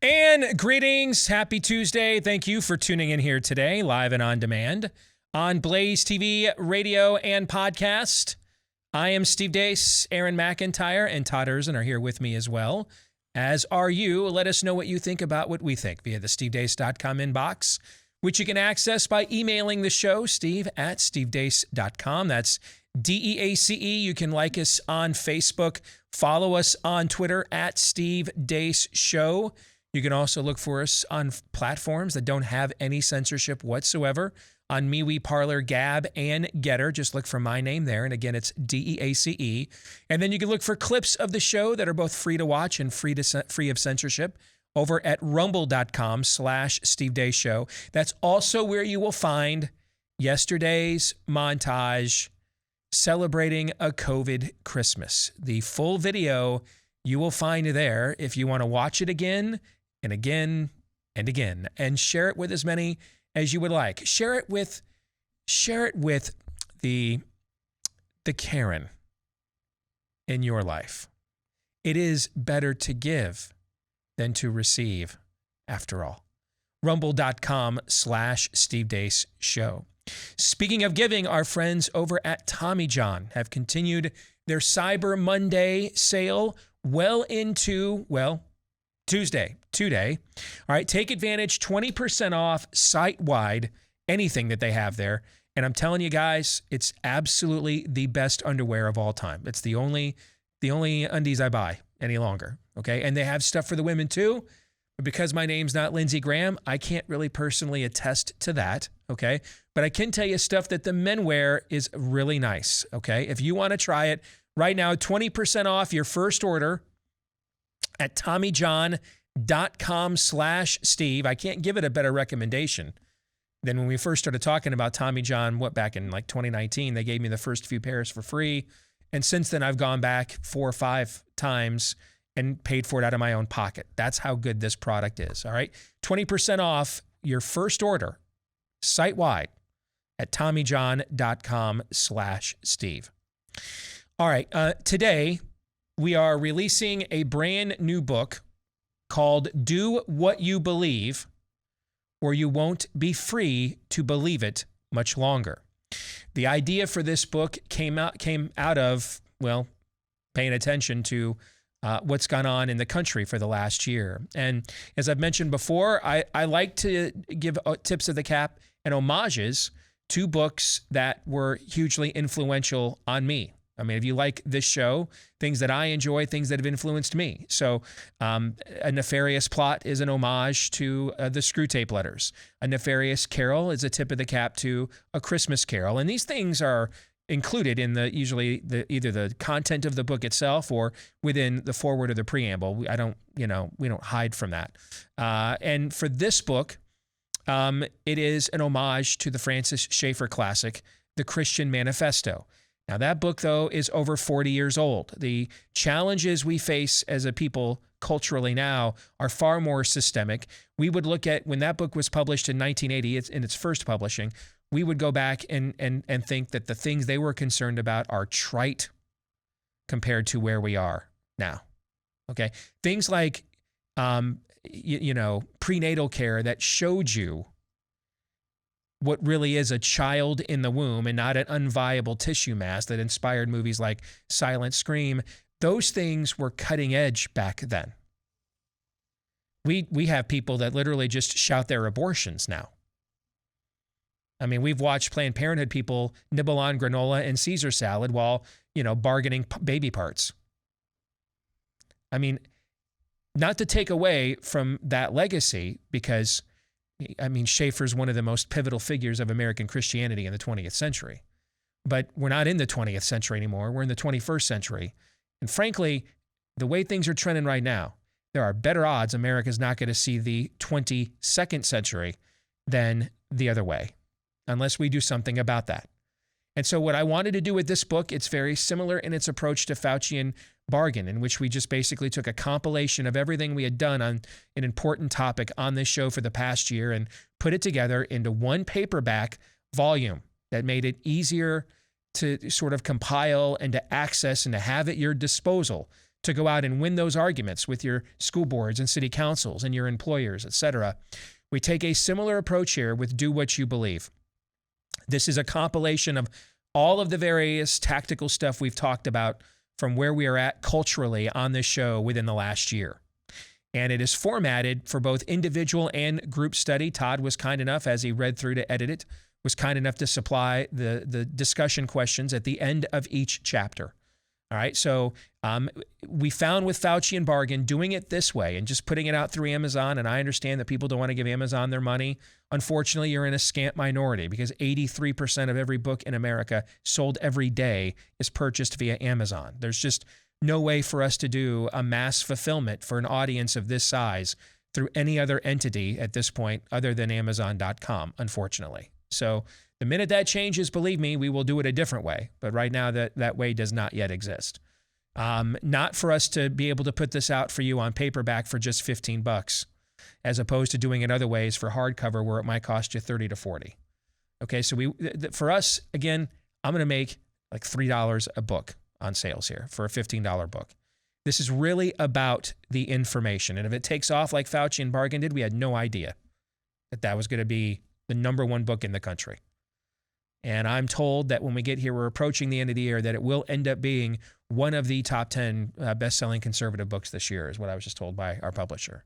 And greetings. Happy Tuesday. Thank you for tuning in here today, live and on demand on BlazeTV, radio, and podcast. I am Steve Deace, Aaron McIntyre, and Todd are here with me as well. As are you. Let us know what you think about what we think via the stevedeace.com inbox, which you can access by emailing the show, steve@stevedeace.com. That's DEACE. You can like us on Facebook. Follow us on Twitter @Steve Deace Show. You can also look for us on platforms that don't have any censorship whatsoever. On MeWe, Parler, Gab, and Getter. Just look for my name there. And again, it's DEACE. And then you can look for clips of the show that are both free to watch and free of censorship over at rumble.com/Steve Deace Show. That's also where you will find yesterday's montage celebrating a COVID Christmas. The full video you will find there if you want to watch it again and again and again, and share it with as many as you would like. Share it with the Karen in your life. It is better to give than to receive, after all. Rumble.com/Steve Deace Show. Speaking of giving, our friends over at Tommy John have continued their Cyber Monday sale well into, Tuesday, today. All right, take advantage, 20% off site-wide, anything that they have there. And I'm telling you guys, it's absolutely the best underwear of all time. It's the only undies I buy any longer, okay? And they have stuff for the women too. But because my name's not Lindsey Graham, I can't really personally attest to that, okay? But I can tell you stuff that the men wear is really nice, okay? If you want to try it right now, 20% off your first order at TommyJohn.com/Steve. I can't give it a better recommendation than when we first started talking about Tommy John, back in 2019, they gave me the first few pairs for free. And since then, I've gone back 4 or 5 times and paid for it out of my own pocket. That's how good this product is, all right? 20% off your first order, site-wide, at TommyJohn.com/Steve. All right, today we are releasing a brand new book called Do What You Believe, or You Won't Be Free to Believe It Much Longer. The idea for this book came out of, paying attention to what's gone on in the country for the last year. And as I've mentioned before, I like to give tips of the cap and homages to books that were hugely influential on me. I mean, if you like this show, things that I enjoy, things that have influenced me. So A Nefarious Plot is an homage to the Screw Tape Letters. A Nefarious Carol is a tip of the cap to A Christmas Carol. And these things are included in either the content of the book itself or within the foreword or the preamble. We don't hide from that. And for this book, it is an homage to the Francis Schaeffer classic, The Christian Manifesto. Now, that book, though, is over 40 years old. The challenges we face as a people culturally now are far more systemic. We would look at when that book was published in 1980, in its first publishing, we would go back and think that the things they were concerned about are trite compared to where we are now. Okay? Things like, prenatal care that showed you what really is a child in the womb and not an unviable tissue mass that inspired movies like Silent Scream. Those things were cutting edge back then. We have people that literally just shout their abortions now. I mean, we've watched Planned Parenthood people nibble on granola and Caesar salad while, bargaining baby parts. I mean, not to take away from that legacy, because Schaeffer's one of the most pivotal figures of American Christianity in the 20th century. But we're not in the 20th century anymore. We're in the 21st century. And frankly, the way things are trending right now, there are better odds America's not going to see the 22nd century than the other way, unless we do something about that. And so what I wanted to do with this book, it's very similar in its approach to Faucian Bargain, in which we just basically took a compilation of everything we had done on an important topic on this show for the past year and put it together into one paperback volume that made it easier to sort of compile and to access and to have at your disposal to go out and win those arguments with your school boards and city councils and your employers, etc. We take a similar approach here with Do What You Believe. This is a compilation of all of the various tactical stuff we've talked about from where we are at culturally on this show within the last year. And it is formatted for both individual and group study. Todd was kind enough, as he read through to edit it, was kind enough to supply the discussion questions at the end of each chapter. All right, so we found with Fauci and Bargain doing it this way and just putting it out through Amazon, and I understand that people don't want to give Amazon their money. Unfortunately, you're in a scant minority because 83% of every book in America sold every day is purchased via Amazon. There's just no way for us to do a mass fulfillment for an audience of this size through any other entity at this point other than Amazon.com, unfortunately. So the minute that changes, believe me, we will do it a different way. But right now, that way does not yet exist. Not for us to be able to put this out for you on paperback for just $15, as opposed to doing it other ways for hardcover where it might cost you $30 to $40. Okay, so for us, again, I'm going to make like $3 a book on sales here for a $15 book. This is really about the information. And if it takes off like Fauci and Bargain did, we had no idea that was going to be the #1 book in the country. And I'm told that when we get here, we're approaching the end of the year, that it will end up being one of the top 10 best-selling conservative books this year, is what I was just told by our publisher.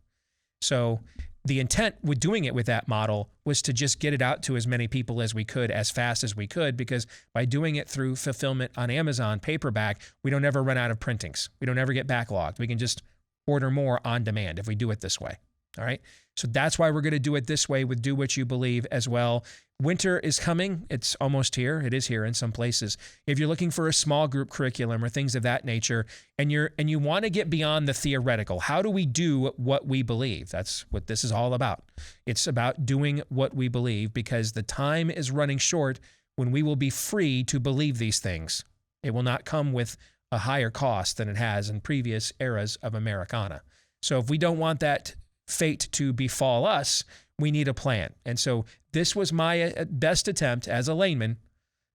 So the intent with doing it with that model was to just get it out to as many people as we could, as fast as we could, because by doing it through fulfillment on Amazon paperback, we don't ever run out of printings. We don't ever get backlogged. We can just order more on demand if we do it this way. All right. So that's why we're going to do it this way with Do What You Believe as well. Winter is coming. It's almost here. It is here in some places. If you're looking for a small group curriculum or things of that nature, and you want to get beyond the theoretical, how do we do what we believe? That's what this is all about. It's about doing what we believe, because the time is running short when we will be free to believe these things. It will not come with a higher cost than it has in previous eras of Americana. So if we don't want that fate to befall us, we need a plan. And so this was my best attempt as a layman,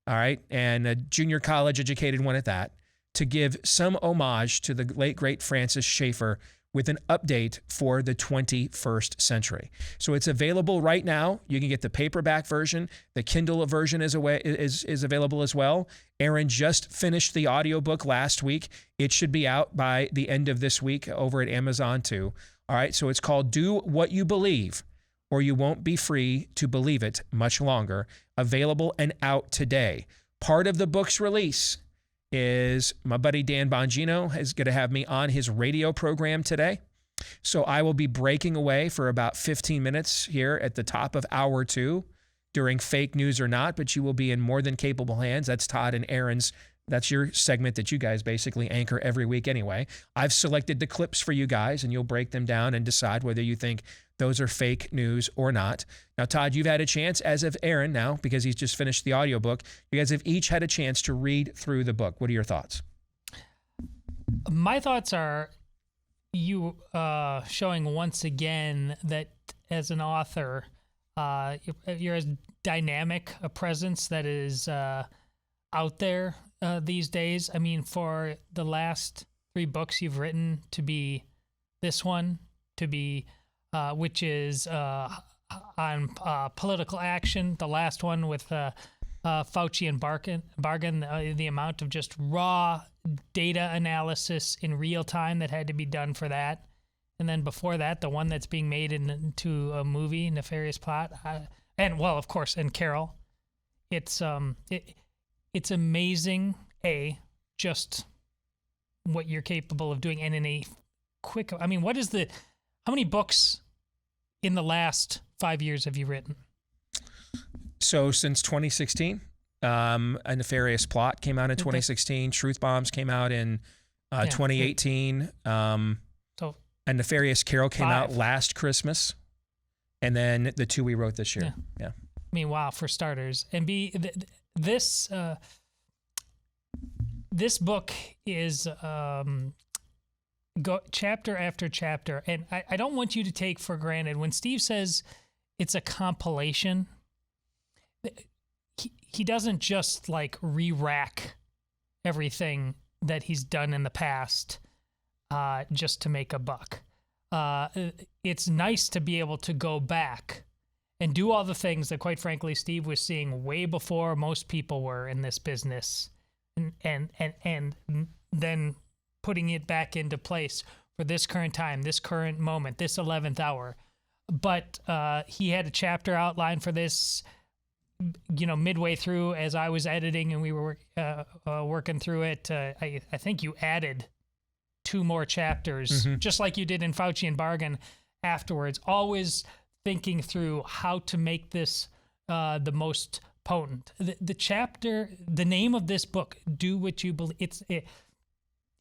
all right, and a junior college educated one at that, to give some homage to the late, great Francis Schaeffer with an update for the 21st century. So it's available right now. You can get the paperback version. The Kindle version is available as well. Aaron just finished the audiobook last week. It should be out by the end of this week over at Amazon too. All right, so it's called Do What You Believe, or You Won't Be Free to Believe It Much Longer. Available and out today. Part of the book's release is my buddy Dan Bongino is going to have me on his radio program today. So I will be breaking away for about 15 minutes here at the top of hour 2 during Fake News or Not, but you will be in more than capable hands. That's Todd and Aaron's. That's your segment that you guys basically anchor every week anyway. I've selected the clips for you guys, and you'll break them down and decide whether you think those are fake news or not. Now, Todd, you've had a chance, as of Aaron now, because he's just finished the audiobook. You guys have each had a chance to read through the book. What are your thoughts? My thoughts are you showing once again that as an author, you're as dynamic a presence that is out there these days. I mean, for the last 3 books you've written, to be this one, to be which is on political action, the last one with Fauci and Bargain, the amount of just raw data analysis in real time that had to be done for that. And then before that, the one that's being made into a movie, Nefarious Plot, and well, of course, and Carol. It's amazing, just what you're capable of doing, and in a quick. I mean, how many books in the last 5 years have you written? So since 2016, A Nefarious Plot came out in 2016. Truth Bombs came out in 2018. So A Nefarious Carol came out last Christmas, and then the 2 we wrote this year. Yeah. I mean, wow, for starters, and this book is go chapter after chapter, and I don't want you to take for granted when Steve says it's a compilation. He doesn't just like re-rack everything that he's done in the past. just to make a buck. It's nice to be able to go back and do all the things that, quite frankly, Steve was seeing way before most people were in this business, and then putting it back into place for this current time, this current moment, this 11th hour. But he had a chapter outlined for this, midway through as I was editing and we were working through it. I think you added 2 more chapters, just like you did in Fauci and Bargain afterwards, always thinking through how to make this the most potent. The chapter, the name of this book, Do What You Believe,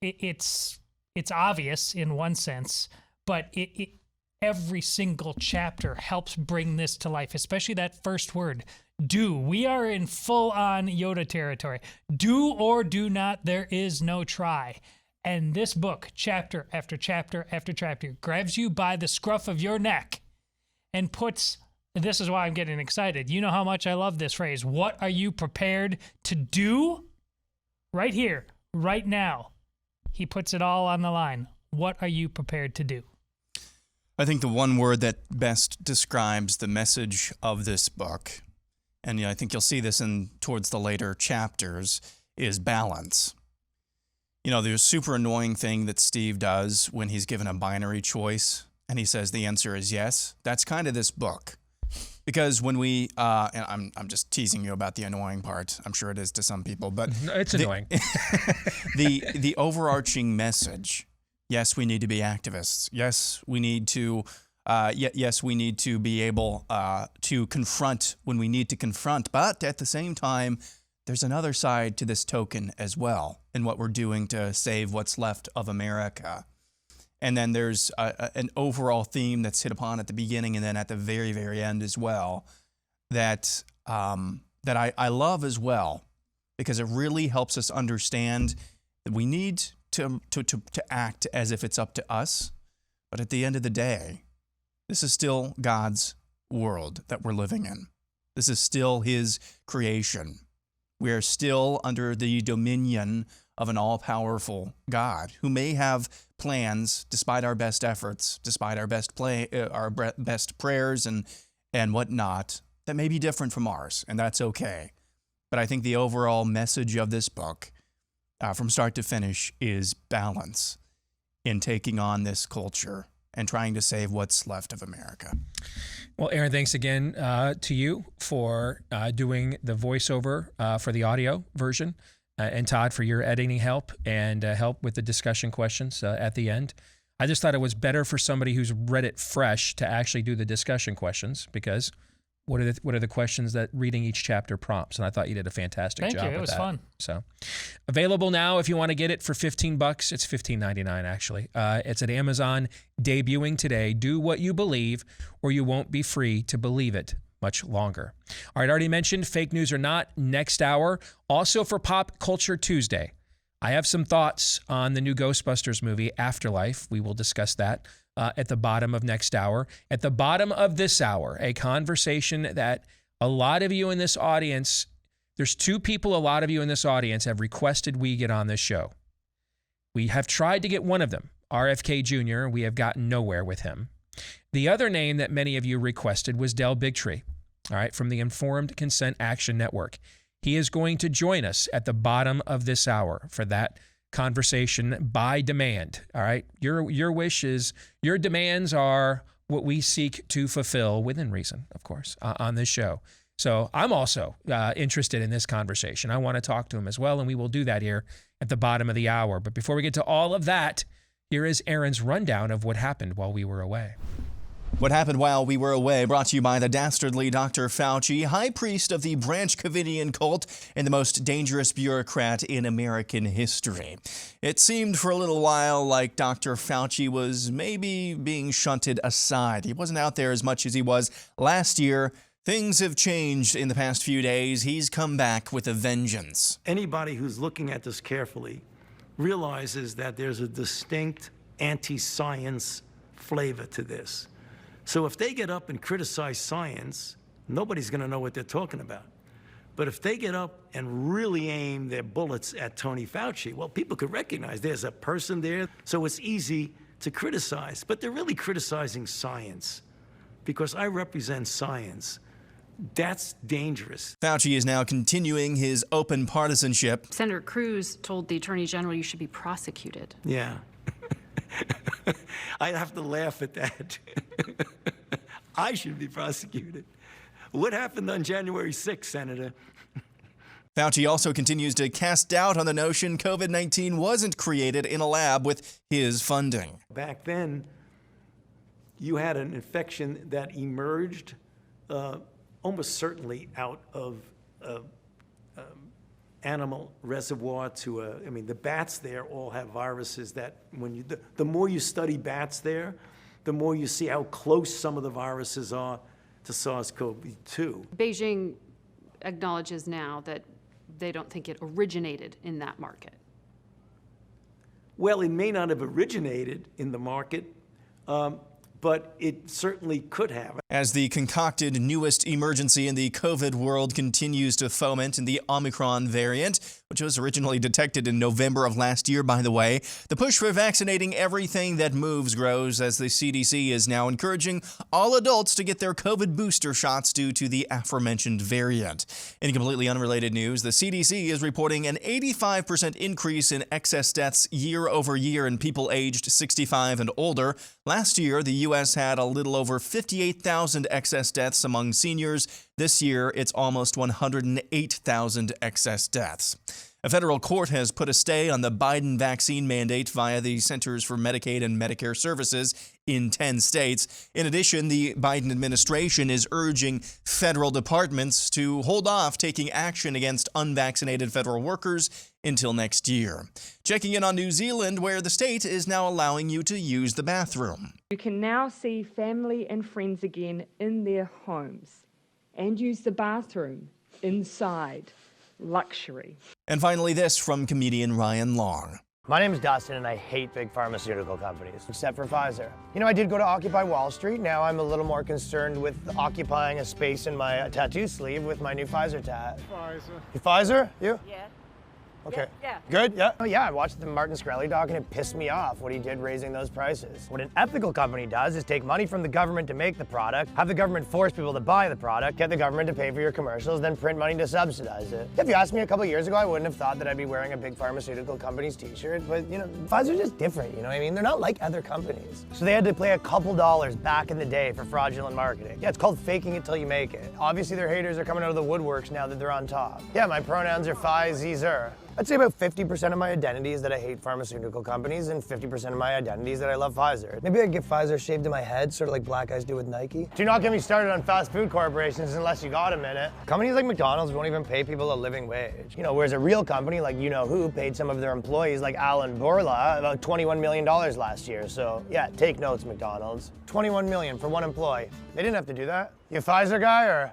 it's obvious in one sense, but every single chapter helps bring this to life, especially that first word, do. We are in full-on Yoda territory. Do or do not, there is no try. And this book, chapter after chapter after chapter, grabs you by the scruff of your neck and puts, this is why I'm getting excited. You know how much I love this phrase. What are you prepared to do? Right here, right now. He puts it all on the line. What are you prepared to do? I think the one word that best describes the message of this book, and I think you'll see this towards the later chapters, is balance. The super annoying thing that Steve does when he's given a binary choice and he says the answer is yes, that's kind of this book. Because when we, and I'm just teasing you about the annoying part. I'm sure it is to some people, but it's annoying. The overarching message: yes, we need to be activists. Yes, we need to. Yes, we need to be able to confront when we need to confront. But at the same time, there's another side to this token as well, in what we're doing to save what's left of America. And then there's an overall theme that's hit upon at the beginning and then at the very, very end as well, that I love as well, because it really helps us understand that we need to act as if it's up to us. But at the end of the day, this is still God's world that we're living in. This is still His creation. We are still under the dominion of an all-powerful God who may have plans, despite our best efforts, despite our best best prayers and whatnot, that may be different from ours, and that's okay. But I think the overall message of this book, from start to finish, is balance in taking on this culture and trying to save what's left of America. Well, Aaron, thanks again to you for doing the voiceover for the audio version. And Todd, for your editing help and help with the discussion questions at the end. I just thought it was better for somebody who's read it fresh to actually do the discussion questions, because what are the questions that reading each chapter prompts? And I thought you did a fantastic job. Thank you. It was fun. So, available now if you want to get it for $15. It's $15.99 actually. It's at Amazon, debuting today. Do what you believe, or you won't be free to believe it much longer. All right, already mentioned, fake news or not, next hour. Also for Pop Culture Tuesday, I have some thoughts on the new Ghostbusters movie, Afterlife. We will discuss that at the bottom of next hour. At the bottom of this hour, a conversation that a lot of you in this audience, there's 2 people a lot of you in this audience have requested we get on this show. We have tried to get one of them, RFK Jr. We have gotten nowhere with him. The other name that many of you requested was Del Bigtree, all right, from the Informed Consent Action Network. He is going to join us at the bottom of this hour for that conversation by demand, all right? Your wishes, your demands are what we seek to fulfill within reason, of course, on this show. So I'm also interested in this conversation. I want to talk to him as well, and we will do that here at the bottom of the hour. But before we get to all of that, here is Aaron's rundown of what happened while we were away. What happened while we were away, brought to you by the dastardly Dr. Fauci, high priest of the Branch Covidian cult and the most dangerous bureaucrat in American history. It seemed for a little while like Dr. Fauci was maybe being shunted aside. He wasn't out there as much as he was last year. Things have changed in the past few days. He's come back with a vengeance. Anybody who's looking at this carefully realizes that there's a distinct anti-science flavor to this. So if they get up and criticize science, nobody's going to know what they're talking about. But if they get up and really aim their bullets at Tony Fauci, well, people could recognize there's a person there, so it's easy to criticize. But they're really criticizing science, because I represent science. That's dangerous. Fauci is now continuing his open partisanship. Senator Cruz told the Attorney General you should be prosecuted. Yeah. I have to laugh at that. I should be prosecuted. What happened on January 6th, Senator? Fauci also continues to cast doubt on the notion COVID-19 wasn't created in a lab with his funding. Back then, you had an infection that emerged almost certainly out of animal reservoir to I mean, the bats there all have viruses that when you, the more you study bats there, the more you see how close some of the viruses are to SARS-CoV-2. Beijing acknowledges now that they don't think it originated in that market. Well, it may not have originated in the market, but it certainly could have. As the concocted newest emergency in the COVID world continues to foment in the Omicron variant, which was originally detected in November of last year, by the way, the push for vaccinating everything that moves grows as the CDC is now encouraging all adults to get their COVID booster shots due to the aforementioned variant. In completely unrelated news, the CDC is reporting an 85% increase in excess deaths year over year in people aged 65 and older. Last year, the U.S. had a little over 58,000 excess deaths among seniors. This year, it's almost 108,000 excess deaths. A federal court has put a stay on the Biden vaccine mandate via the Centers for Medicaid and Medicare Services in 10 states. In addition, the Biden administration is urging federal departments to hold off taking action against unvaccinated federal workers until next year. Checking in on New Zealand, where the state is now allowing you to use the bathroom. You can now see family and friends again in their homes and use the bathroom inside. Luxury. And finally, this from comedian Ryan Long. My name is Dustin, and I hate big pharmaceutical companies, except for Pfizer. You know, I did go to Occupy Wall Street. Now I'm a little more concerned with occupying a space in my tattoo sleeve with my new Pfizer tat. Pfizer. You Pfizer? You? Yeah. Okay. Yeah. Good? Yeah? Oh, yeah, I watched the Martin Shkreli doc, and it pissed me off what he did raising those prices. What an ethical company does is take money from the government to make the product, have the government force people to buy the product, get the government to pay for your commercials, then print money to subsidize it. If you asked me a couple years ago, I wouldn't have thought that I'd be wearing a big pharmaceutical company's t-shirt, but, you know, Pfizer's just different, you know what I mean? They're not like other companies. So they had to play a couple dollars back in the day for fraudulent marketing. Yeah, it's called faking it till you make it. Obviously, their haters are coming out of the woodworks now that they're on top. Yeah, my pronouns are Pfi, Z, Zer. I'd say about 50% of my identity is that I hate pharmaceutical companies, and 50% of my identity is that I love Pfizer. Maybe I'd get Pfizer shaved in my head, sort of like black guys do with Nike. Do not get me started on fast food corporations unless you got a minute. Companies like McDonald's won't even pay people a living wage. You know, whereas a real company like you-know-who paid some of their employees, like Alan Borla, about $21 million last year. So yeah, take notes, McDonald's. $21 million for one employee. They didn't have to do that. You a Pfizer guy, or?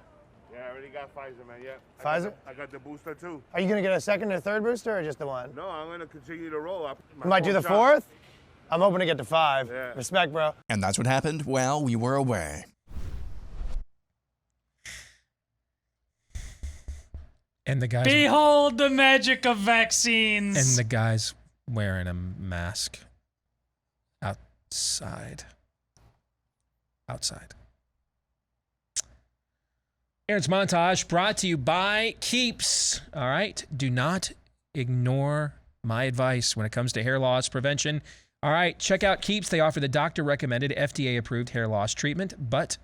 Yeah, I already got Pfizer, man, yeah. Pfizer? I got the booster, too. Are you gonna get a second or third booster, or just the one? No, I'm gonna continue to roll up. You might do the fourth? I'm hoping to get to 5. Yeah. Respect, bro. And that's what happened while we were away. And the guys Behold the magic of vaccines. and the guys wearing a mask outside. Aaron's montage brought to you by Keeps. All right. Do not ignore my advice when it comes to hair loss prevention. All right. Check out Keeps. They offer the doctor-recommended, FDA-approved hair loss treatment. But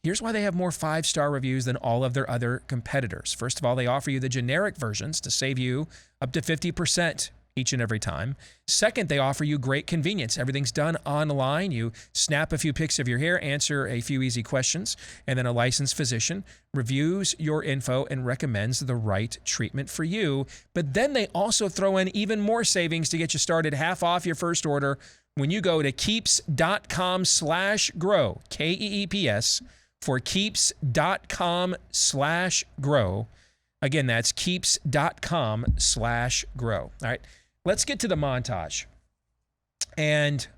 here's why they have more 5-star reviews than all of their other competitors. First of all, they offer you the generic versions to save you up to 50% each and every time. Second, they offer you great convenience. Everything's done online. You snap a few pics of your hair, answer a few easy questions, and then a licensed physician reviews your info and recommends the right treatment for you. But then they also throw in even more savings to get you started, half off your first order when you go to keeps.com/grow, Keeps, for keeps.com/grow. Again, that's keeps.com/grow. All right. Let's get to the montage. And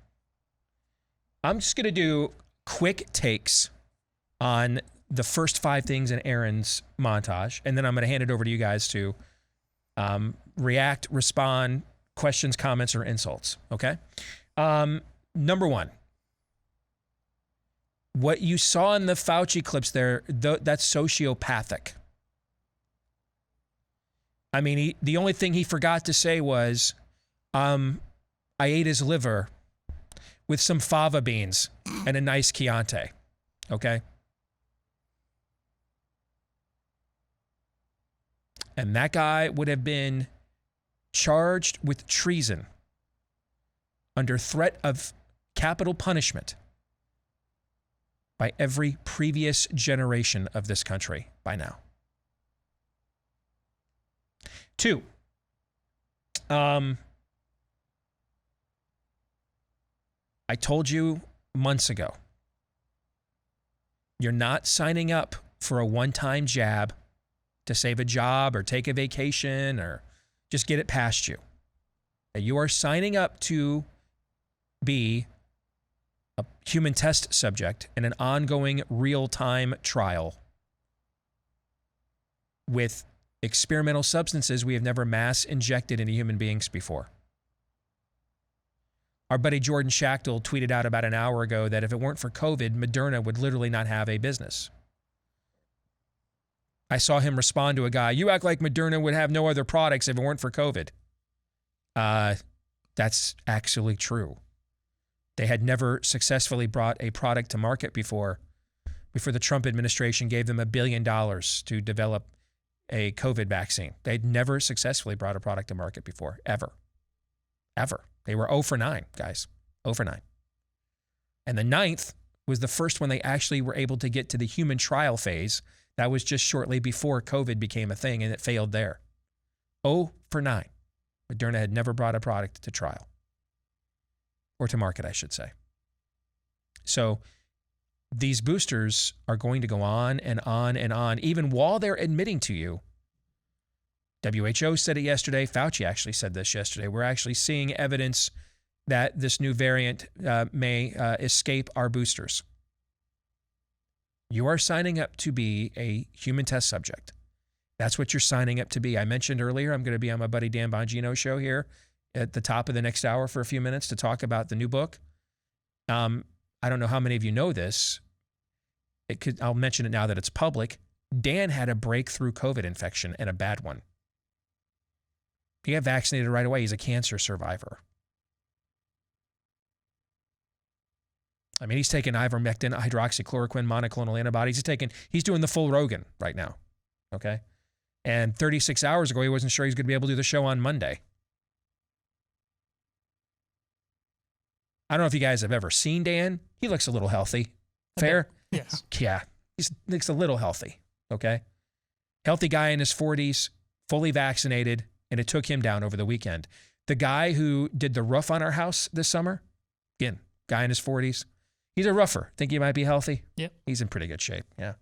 I'm just going to do quick takes on the first 5 things in Aaron's montage, and then I'm going to hand it over to you guys to react, respond, questions, comments, or insults. Okay. Number 1. What you saw in the Fauci clips there, that's sociopathic. I mean, the only thing he forgot to say was, I ate his liver with some fava beans and a nice Chianti. Okay? And that guy would have been charged with treason under threat of capital punishment by every previous generation of this country by now. 2, I told you months ago, you're not signing up for a one-time jab to save a job or take a vacation or just get it past you. You are signing up to be a human test subject in an ongoing real-time trial with experimental substances we have never mass injected into human beings before. Our buddy Jordan Schachtel tweeted out about an hour ago that if it weren't for COVID, Moderna would literally not have a business. I saw him respond to a guy, you act like Moderna would have no other products if it weren't for COVID. That's actually true. They had never successfully brought a product to market before the Trump administration gave them $1 billion to develop a COVID vaccine. They'd never successfully brought a product to market before, ever. They were 0 for 9, guys, 0 for 9. And the 9th was the first one they actually were able to get to the human trial phase. That was just shortly before COVID became a thing, and it failed there. 0 for 9. Moderna had never brought a product to trial. Or to market, I should say. So these boosters are going to go on and on and on, even while they're admitting to you. WHO said it yesterday. Fauci actually said this yesterday. We're actually seeing evidence that this new variant may escape our boosters. You are signing up to be a human test subject. That's what you're signing up to be. I mentioned earlier, I'm going to be on my buddy Dan Bongino's show here at the top of the next hour for a few minutes to talk about the new book. I don't know how many of you know this. I'll mention it now that it's public. Dan had a breakthrough COVID infection, and a bad one. He got vaccinated right away. He's a cancer survivor. I mean, he's taking ivermectin, hydroxychloroquine, monoclonal antibodies. He's doing the full Rogan right now. Okay. And 36 hours ago, he wasn't sure he was going to be able to do the show on Monday. I don't know if you guys have ever seen Dan. He looks a little healthy. Fair? Yes. Yeah. He looks a little healthy. Okay. Healthy guy in his 40s, fully vaccinated, and it took him down over the weekend. The guy who did the roof on our house this summer, again, guy in his 40s, he's a rougher. Think he might be healthy? Yep. He's in pretty good shape. Yeah.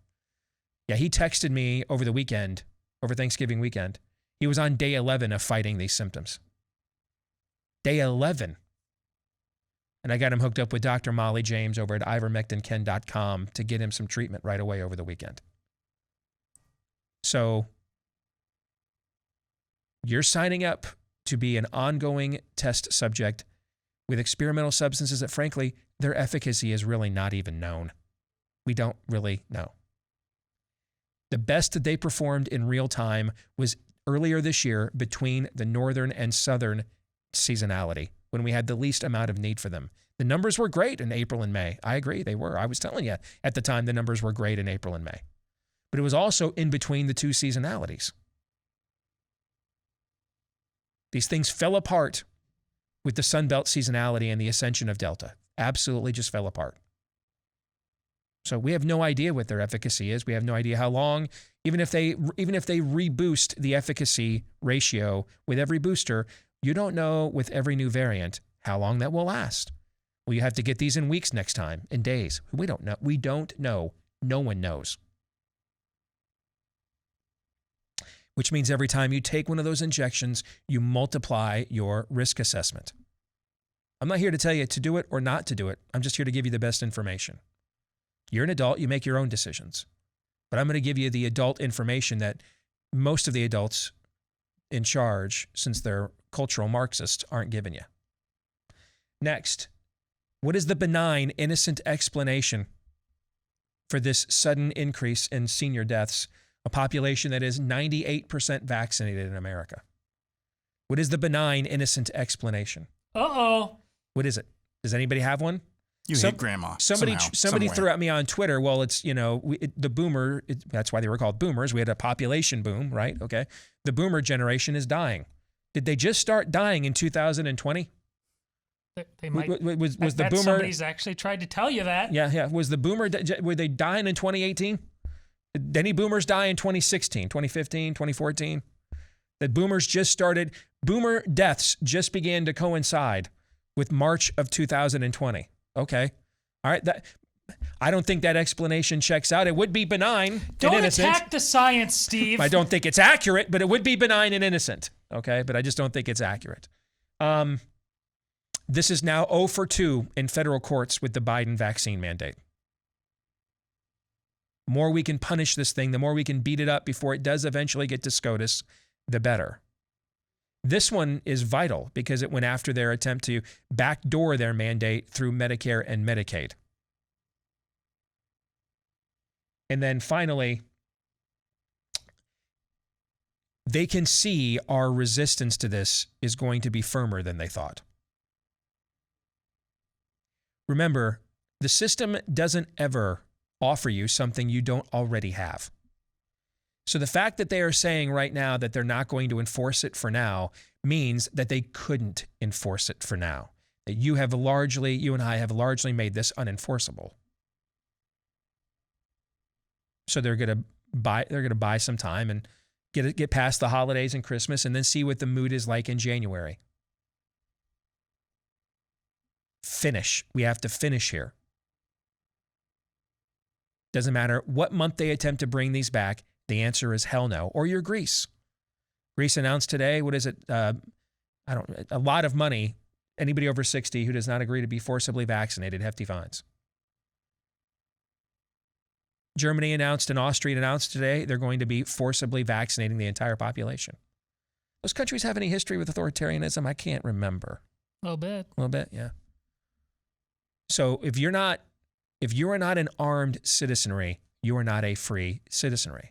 Yeah, he texted me over the weekend, over Thanksgiving weekend. He was on day 11 of fighting these symptoms. Day 11. And I got him hooked up with Dr. Molly James over at ivermectinken.com to get him some treatment right away over the weekend. So you're signing up to be an ongoing test subject with experimental substances that, frankly, their efficacy is really not even known. We don't really know. The best that they performed in real time was earlier this year between the northern and southern seasonality, when we had the least amount of need for them. The numbers were great in April and May. I agree, they were. I was telling you at the time the numbers were great in April and May. But it was also in between the two seasonalities. These things fell apart with the Sunbelt seasonality and the ascension of Delta. Absolutely just fell apart. So we have no idea what their efficacy is. We have no idea how long. Even if they reboost the efficacy ratio with every booster, you don't know with every new variant how long that will last. Will you have to get these in weeks next time, in days? We don't know. We don't know. No one knows. Which means every time you take one of those injections, you multiply your risk assessment. I'm not here to tell you to do it or not to do it. I'm just here to give you the best information. You're an adult. You make your own decisions. But I'm going to give you the adult information that most of the adults in charge, since they're cultural Marxists, aren't giving you. Next, what is the benign, innocent explanation for this sudden increase in senior deaths, a population that is 98% vaccinated in America? What is the benign, innocent explanation? Uh-oh. What is it? Does anybody have one? You hate grandma. Somebody somewhere. threw at me on Twitter, well, it's, the boomer, that's why they were called boomers. We had a population boom, right? Okay. The boomer generation is dying. Did they just start dying in 2020? They might. Was the boomer? Somebody's actually tried to tell you that. Yeah. Was the boomer, were they dying in 2018? Did any boomers die in 2016, 2015, 2014? The boomers just started, boomer deaths just began to coincide with March of 2020. Okay. All right. I don't think that explanation checks out. It would be benign Don't and innocent. attack the science, Steve. I don't think it's accurate, but it would be benign and innocent. Okay. But I just don't think it's accurate. This is now 0 for 2 in federal courts with the Biden vaccine mandate. The more we can punish this thing, the more we can beat it up before it does eventually get to SCOTUS, the better. This one is vital because it went after their attempt to backdoor their mandate through Medicare and Medicaid. And then finally, they can see our resistance to this is going to be firmer than they thought. Remember, the system doesn't ever offer you something you don't already have. So the fact that they are saying right now that they're not going to enforce it for now means that they couldn't enforce it for now. That you and I have largely made this unenforceable. So they're going to buy some time and get past the holidays and Christmas and then see what the mood is like in January. Finish. We have to finish here. Doesn't matter what month they attempt to bring these back. The answer is hell no. Or you're Greece. Greece announced today, what is it? A lot of money. Anybody over 60 who does not agree to be forcibly vaccinated, hefty fines. Germany announced and Austria announced today they're going to be forcibly vaccinating the entire population. Those countries have any history with authoritarianism? I can't remember. A little bit, yeah. So if you are not an armed citizenry, you are not a free citizenry.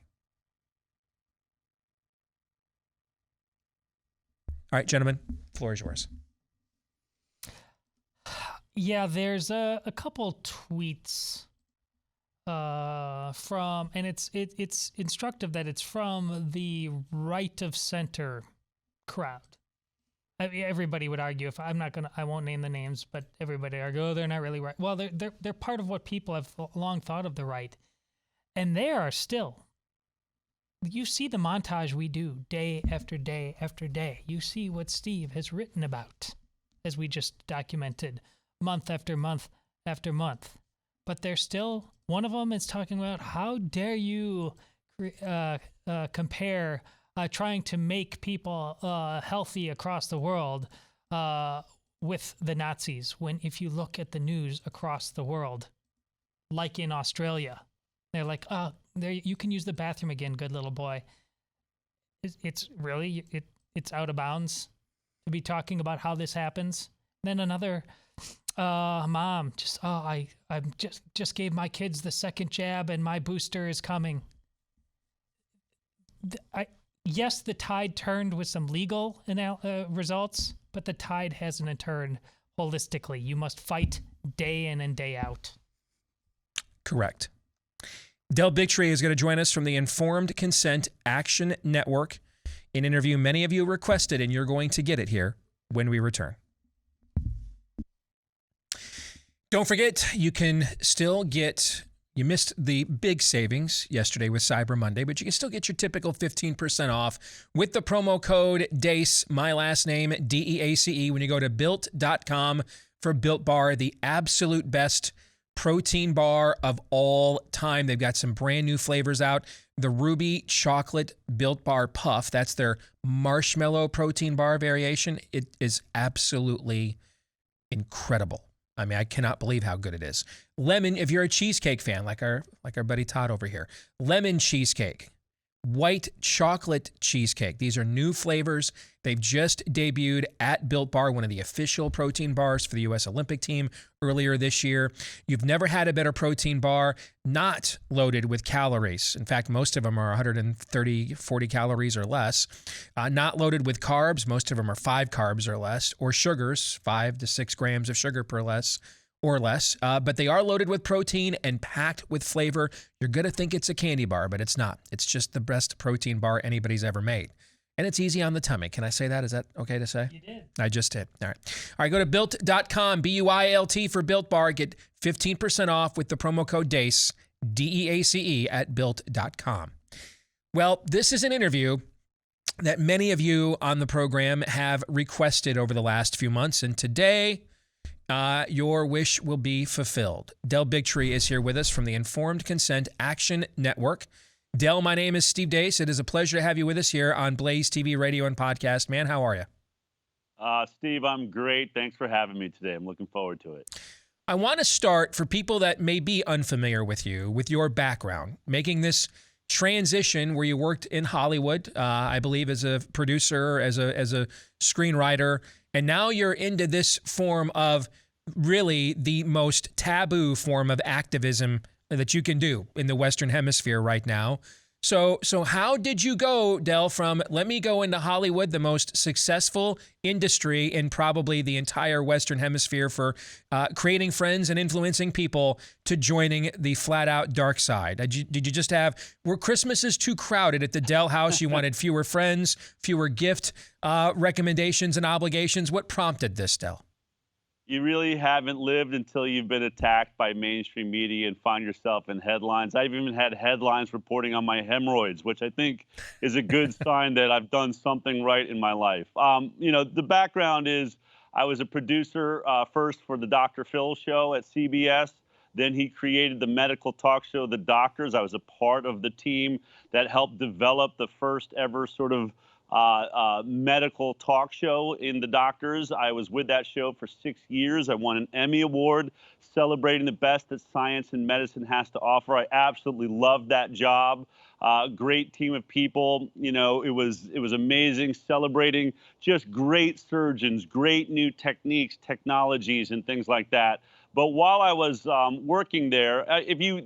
All right, gentlemen, floor is yours. Yeah, there's a couple tweets from, and it's instructive that it's from the right of center crowd. Everybody would argue, I won't name the names, but everybody argue, oh, they're not really right. Well, they're part of what people have long thought of the right, and they are still. You see the montage we do day after day after day. You see what Steve has written about, as we just documented, month after month after month. But they're still, one of them is talking about, how dare you compare trying to make people healthy across the world with the Nazis, when if you look at the news across the world, like in Australia, they're like, oh, there, you can use the bathroom again, good little boy. It's really, it's out of bounds to be talking about how this happens. Then another mom, I just gave my kids the second jab and my booster is coming. Yes, the tide turned with some legal results, but the tide hasn't turned holistically. You must fight day in and day out. Correct. Del Bigtree is going to join us from the Informed Consent Action Network, an interview many of you requested, and you're going to get it here when we return. Don't forget, you can still get, you missed the big savings yesterday with Cyber Monday, but you can still get your typical 15% off with the promo code DEACE, my last name, DEACE, when you go to built.com for Built Bar, the absolute best protein bar of all time. They've got some brand new flavors out. The Ruby Chocolate Built Bar Puff, that's their marshmallow protein bar variation. It is absolutely incredible. I mean, I cannot believe how good it is. Lemon, if you're a cheesecake fan, like our buddy Todd over here, lemon cheesecake, white chocolate cheesecake. These are new flavors. They've just debuted at Built Bar, one of the official protein bars for the U.S. Olympic team earlier this year. You've never had a better protein bar, not loaded with calories. In fact, most of them are 130, 40 calories or less. Not loaded with carbs. Most of them are 5 carbs or less, or sugars, 5 to 6 grams of sugar per less. Or less, but they are loaded with protein and packed with flavor. You're going to think it's a candy bar, but it's not. It's just the best protein bar anybody's ever made. And it's easy on the tummy. Can I say that? Is that okay to say? You did. I just did. All right. All right, go to built.com, BUILT for Built Bar. Get 15% off with the promo code DEACE, DEACE at built.com. Well, this is an interview that many of you on the program have requested over the last few months, and today your wish will be fulfilled. Del Bigtree is here with us from the Informed Consent Action Network. Del, my name is Steve Deace. It is a pleasure to have you with us here on BlazeTV radio and podcast. Man, how are you? Steve, I'm great. Thanks for having me today. I'm looking forward to it. I want to start, for people that may be unfamiliar with you, with your background, making this transition where you worked in Hollywood, I believe as a producer, as a screenwriter, and now you're into this form of really the most taboo form of activism that you can do in the Western Hemisphere right now. So how did you go, Del, from let me go into Hollywood, the most successful industry in probably the entire Western Hemisphere for creating friends and influencing people, to joining the flat-out dark side? Did you just were Christmases too crowded at the Del house? You wanted fewer friends, fewer gift recommendations and obligations? What prompted this, Del? You really haven't lived until you've been attacked by mainstream media and find yourself in headlines. I've even had headlines reporting on my hemorrhoids, which I think is a good sign that I've done something right in my life. The background is I was a producer first for the Dr. Phil show at CBS. Then he created the medical talk show, The Doctors. I was a part of the team that helped develop the first ever sort of medical talk show in The Doctors. I was with that show for 6 years. I won an Emmy Award celebrating the best that science and medicine has to offer. I absolutely loved that job. Great team of people. It was amazing, celebrating just great surgeons, great new techniques, technologies, and things like that. But while I was working there,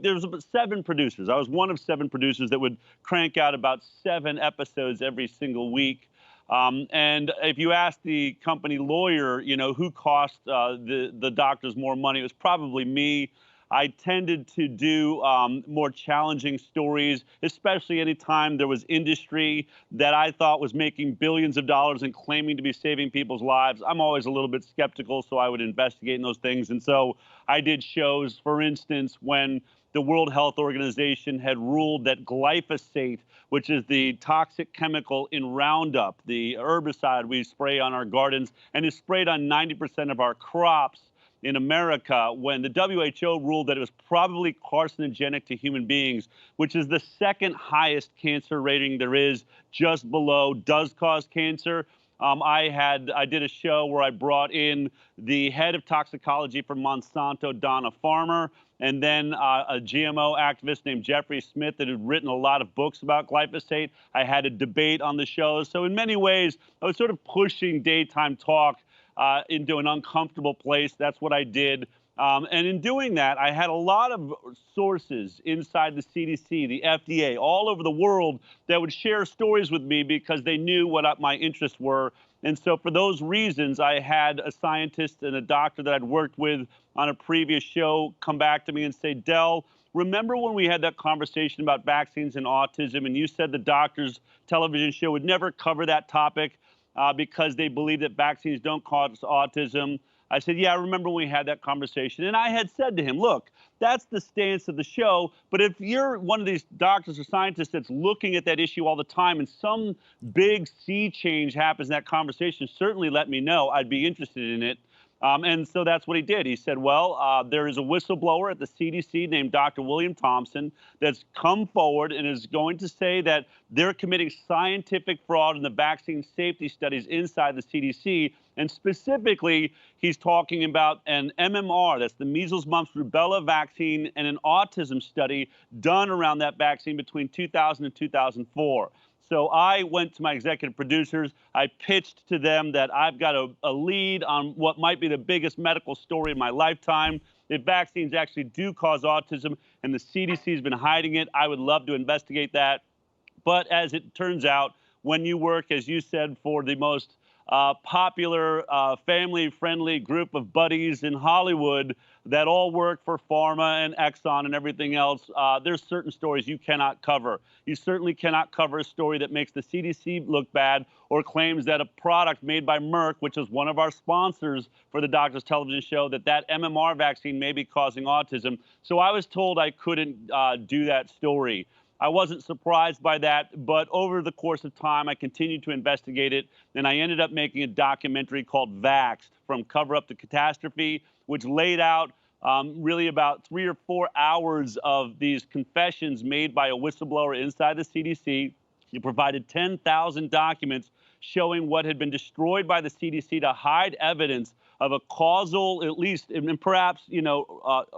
there's about 7 producers. I was one of 7 producers that would crank out about 7 episodes every single week. And if you ask the company lawyer, who cost the doctors more money, it was probably me. I tended to do more challenging stories, especially anytime there was industry that I thought was making billions of dollars and claiming to be saving people's lives. I'm always a little bit skeptical, so I would investigate in those things. And so I did shows, for instance, when the World Health Organization had ruled that glyphosate, which is the toxic chemical in Roundup, the herbicide we spray on our gardens, and is sprayed on 90% of our crops in America, when the WHO ruled that it was probably carcinogenic to human beings, which is the second highest cancer rating there is, just below does cause cancer. I did a show where I brought in the head of toxicology for Monsanto, Donna Farmer, and then a GMO activist named Jeffrey Smith that had written a lot of books about glyphosate. I had a debate on the show. So in many ways, I was sort of pushing daytime talk into an uncomfortable place. That's what I did. And in doing that, I had a lot of sources inside the CDC, the FDA, all over the world that would share stories with me because they knew what my interests were. And so for those reasons, I had a scientist and a doctor that I'd worked with on a previous show come back to me and say, Del, remember when we had that conversation about vaccines and autism, and you said the Doctor's television show would never cover that topic because they believe that vaccines don't cause autism? I said, yeah, I remember when we had that conversation. And I had said to him, look, that's the stance of the show. But if you're one of these doctors or scientists that's looking at that issue all the time and some big sea change happens in that conversation, certainly let me know. I'd be interested in it. And so that's what he did. He said, well, there is a whistleblower at the CDC named Dr. William Thompson that's come forward and is going to say that they're committing scientific fraud in the vaccine safety studies inside the CDC. And specifically, he's talking about an MMR, that's the measles, mumps, rubella vaccine, and an autism study done around that vaccine between 2000 and 2004. So I went to my executive producers. I pitched to them that I've got a lead on what might be the biggest medical story of my lifetime. If vaccines actually do cause autism and the CDC has been hiding it, I would love to investigate that. But as it turns out, when you work, as you said, for the most popular, family-friendly group of buddies in Hollywood that all work for Pharma and Exxon and everything else, there's certain stories you cannot cover. You certainly cannot cover a story that makes the CDC look bad or claims that a product made by Merck, which is one of our sponsors for the Doctors Television Show, that MMR vaccine may be causing autism. So I was told I couldn't do that story. I wasn't surprised by that, but over the course of time, I continued to investigate it, and I ended up making a documentary called Vaxxed, From Cover Up to Catastrophe, which laid out really about 3 or 4 hours of these confessions made by a whistleblower inside the CDC. He provided 10,000 documents showing what had been destroyed by the CDC to hide evidence of a causal, at least, and perhaps,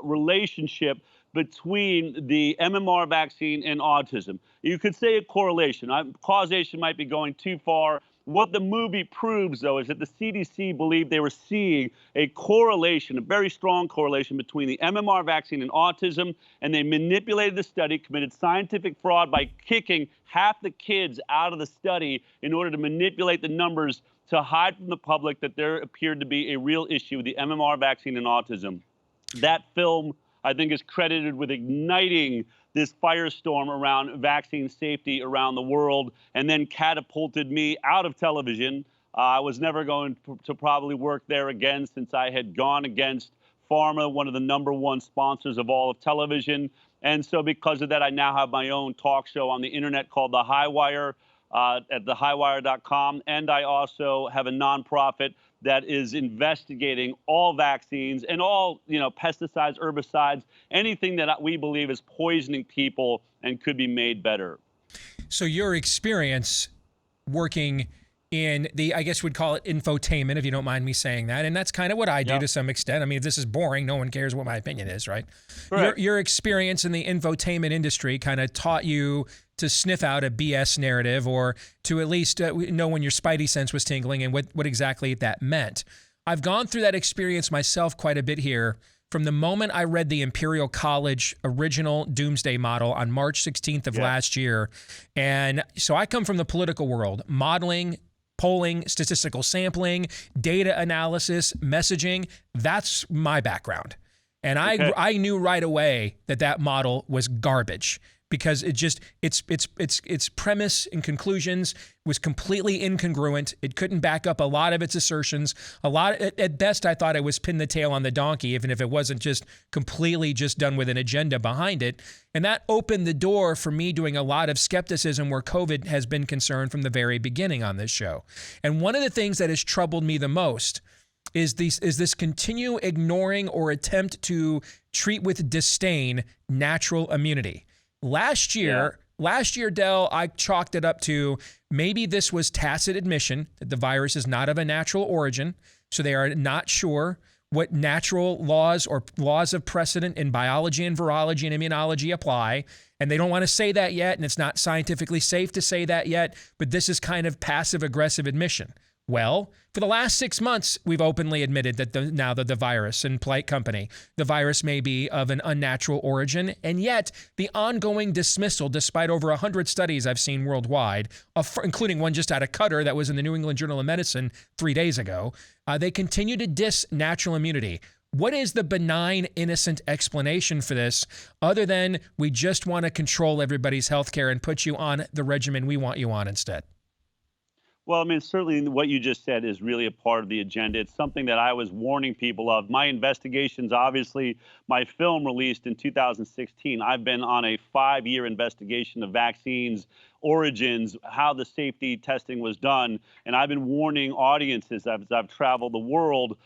relationship between the MMR vaccine and autism. You could say a correlation. Causation might be going too far. What the movie proves, though, is that the CDC believed they were seeing a correlation, a very strong correlation between the MMR vaccine and autism, and they manipulated the study, committed scientific fraud by kicking half the kids out of the study in order to manipulate the numbers to hide from the public that there appeared to be a real issue with the MMR vaccine and autism. That film, I think, is credited with igniting this firestorm around vaccine safety around the world and then catapulted me out of television. I was never going to probably work there again since I had gone against Pharma, one of the #1 sponsors of all of television. And so because of that, I now have my own talk show on the internet called The High Wire at thehighwire.com. And I also have a nonprofit that is investigating all vaccines and all, pesticides, herbicides, anything that we believe is poisoning people and could be made better. So your experience working in the, I guess we'd call it infotainment, if you don't mind me saying that, and that's kind of what I do to some extent. I mean, if this is boring, no one cares what my opinion is, right? Your experience in the infotainment industry kind of taught you to sniff out a BS narrative, or to at least know when your spidey sense was tingling and what exactly that meant. I've gone through that experience myself quite a bit here from the moment I read the Imperial College original Doomsday Model on March 16th of last year. And so I come from the political world, modeling, polling, statistical sampling, data analysis, messaging. That's my background. And I knew right away that model was garbage, because its premise and conclusions was completely incongruent. It couldn't back up a lot of its assertions. At best, I thought it was pin the tail on the donkey, even if it wasn't just completely just done with an agenda behind it. And that opened the door for me doing a lot of skepticism where COVID has been concerned from the very beginning on this show. And one of the things that has troubled me the most is this continued ignoring or attempt to treat with disdain natural immunity. Last year, Del, I chalked it up to maybe this was tacit admission that the virus is not of a natural origin, so they are not sure what natural laws or laws of precedent in biology and virology and immunology apply, and they don't want to say that yet, and it's not scientifically safe to say that yet, but this is kind of passive-aggressive admission. Well, for the last 6 months, we've openly admitted that the virus, and polite company, the virus may be of an unnatural origin, and yet the ongoing dismissal, despite over 100 studies I've seen worldwide, including one just out of Qatar that was in the New England Journal of Medicine 3 days ago, they continue to diss natural immunity. What is the benign, innocent explanation for this, other than we just want to control everybody's health care and put you on the regimen we want you on instead? Well, I mean, certainly what you just said is really a part of the agenda. It's something that I was warning people of. My investigations, obviously, my film released in 2016. I've been on a 5-year investigation of vaccines, origins, how the safety testing was done. And I've been warning audiences as I've traveled the world,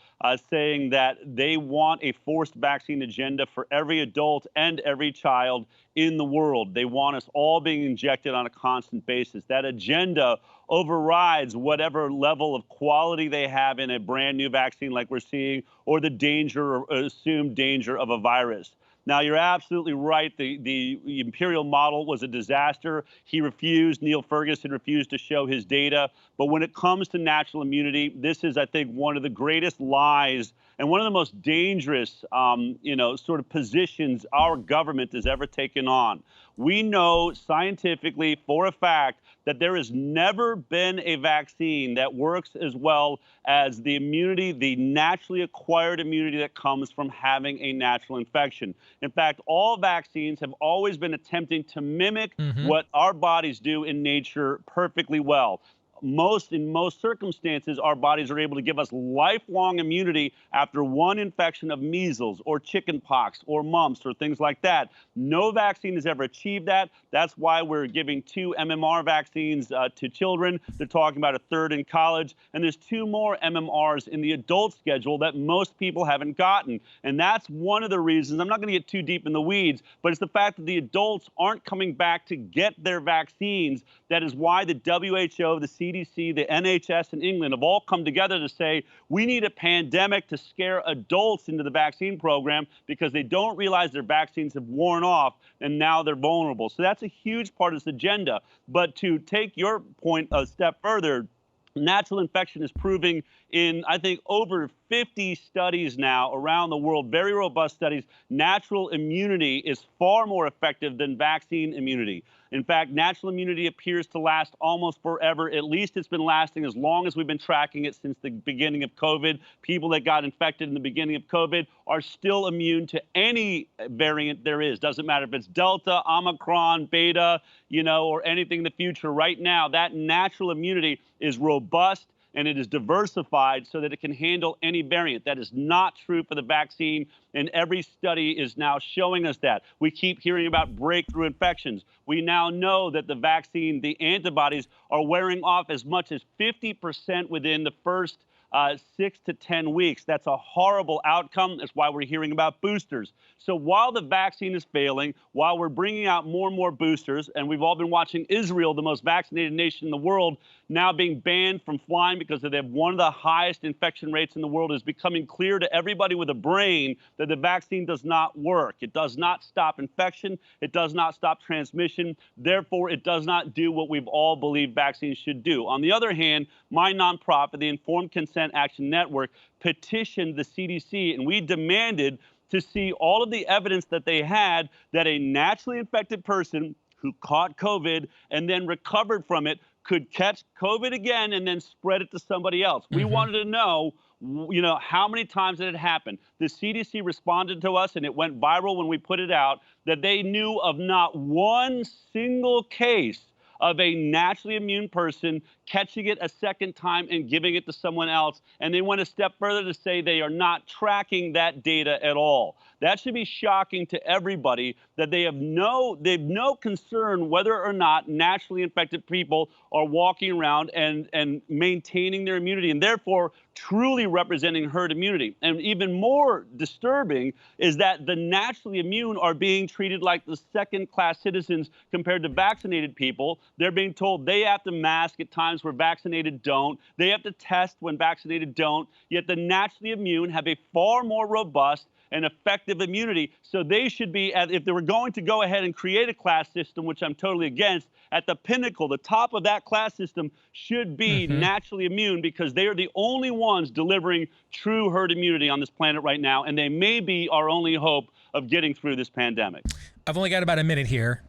saying that they want a forced vaccine agenda for every adult and every child in the world. They want us all being injected on a constant basis. That agenda overrides whatever level of quality they have in a brand new vaccine like we're seeing, or the danger or assumed danger of a virus. Now, you're absolutely right. The imperial model was a disaster. He refused, Neil Ferguson refused to show his data. But when it comes to natural immunity, this is, I think, one of the greatest lies and one of the most dangerous, sort of positions our government has ever taken on. We know scientifically for a fact that there has never been a vaccine that works as well as the immunity, the naturally acquired immunity that comes from having a natural infection. In fact, all vaccines have always been attempting to mimic what our bodies do in nature perfectly well. In most circumstances, our bodies are able to give us lifelong immunity after one infection of measles or chickenpox or mumps or things like that. No vaccine has ever achieved that. That's why we're giving 2 MMR vaccines to children. They're talking about a 3rd in college. And there's 2 more MMRs in the adult schedule that most people haven't gotten. And that's one of the reasons. I'm not going to get too deep in the weeds, but it's the fact that the adults aren't coming back to get their vaccines. That is why the WHO, the CDC, the NHS in England have all come together to say we need a pandemic to scare adults into the vaccine program because they don't realize their vaccines have worn off and now they're vulnerable. So that's a huge part of this agenda. But to take your point a step further, natural infection is proving in, I think, over 50 studies now around the world, very robust studies, natural immunity is far more effective than vaccine immunity. In fact, natural immunity appears to last almost forever. At least it's been lasting as long as we've been tracking it since the beginning of COVID. People that got infected in the beginning of COVID are still immune to any variant there is. Doesn't matter if it's Delta, Omicron, Beta, or anything in the future. Right now, that natural immunity is robust and it is diversified so that it can handle any variant. That is not true for the vaccine, and every study is now showing us that. We keep hearing about breakthrough infections. We now know that the vaccine, the antibodies, are wearing off as much as 50% within the first 6 to 10 weeks. That's a horrible outcome. That's why we're hearing about boosters. So while the vaccine is failing, while we're bringing out more and more boosters, and we've all been watching Israel, the most vaccinated nation in the world, now being banned from flying because they have one of the highest infection rates in the world, is becoming clear to everybody with a brain that the vaccine does not work. It does not stop infection. It does not stop transmission. Therefore, it does not do what we've all believed vaccines should do. On the other hand, my nonprofit, the Informed Consent Action Network, petitioned the CDC, and we demanded to see all of the evidence that they had that a naturally infected person who caught COVID and then recovered from it could catch COVID again and then spread it to somebody else. We wanted to know, how many times it had happened. The CDC responded to us, and it went viral when we put it out, that they knew of not one single case of a naturally immune person catching it a second time and giving it to someone else. And they went a step further to say they are not tracking that data at all. That should be shocking to everybody, that they have no concern whether or not naturally infected people are walking around and maintaining their immunity, and therefore truly representing herd immunity. And even more disturbing is that the naturally immune are being treated like the second-class citizens compared to vaccinated people. They're being told they have to mask at times where vaccinated don't. They have to test when vaccinated don't. Yet the naturally immune have a far more robust and effective immunity. So they should be, if they were going to go ahead and create a class system, which I'm totally against, at the pinnacle, the top of that class system should be naturally immune, because they are the only ones delivering true herd immunity on this planet right now, and they may be our only hope of getting through this pandemic. I've only got about a minute here,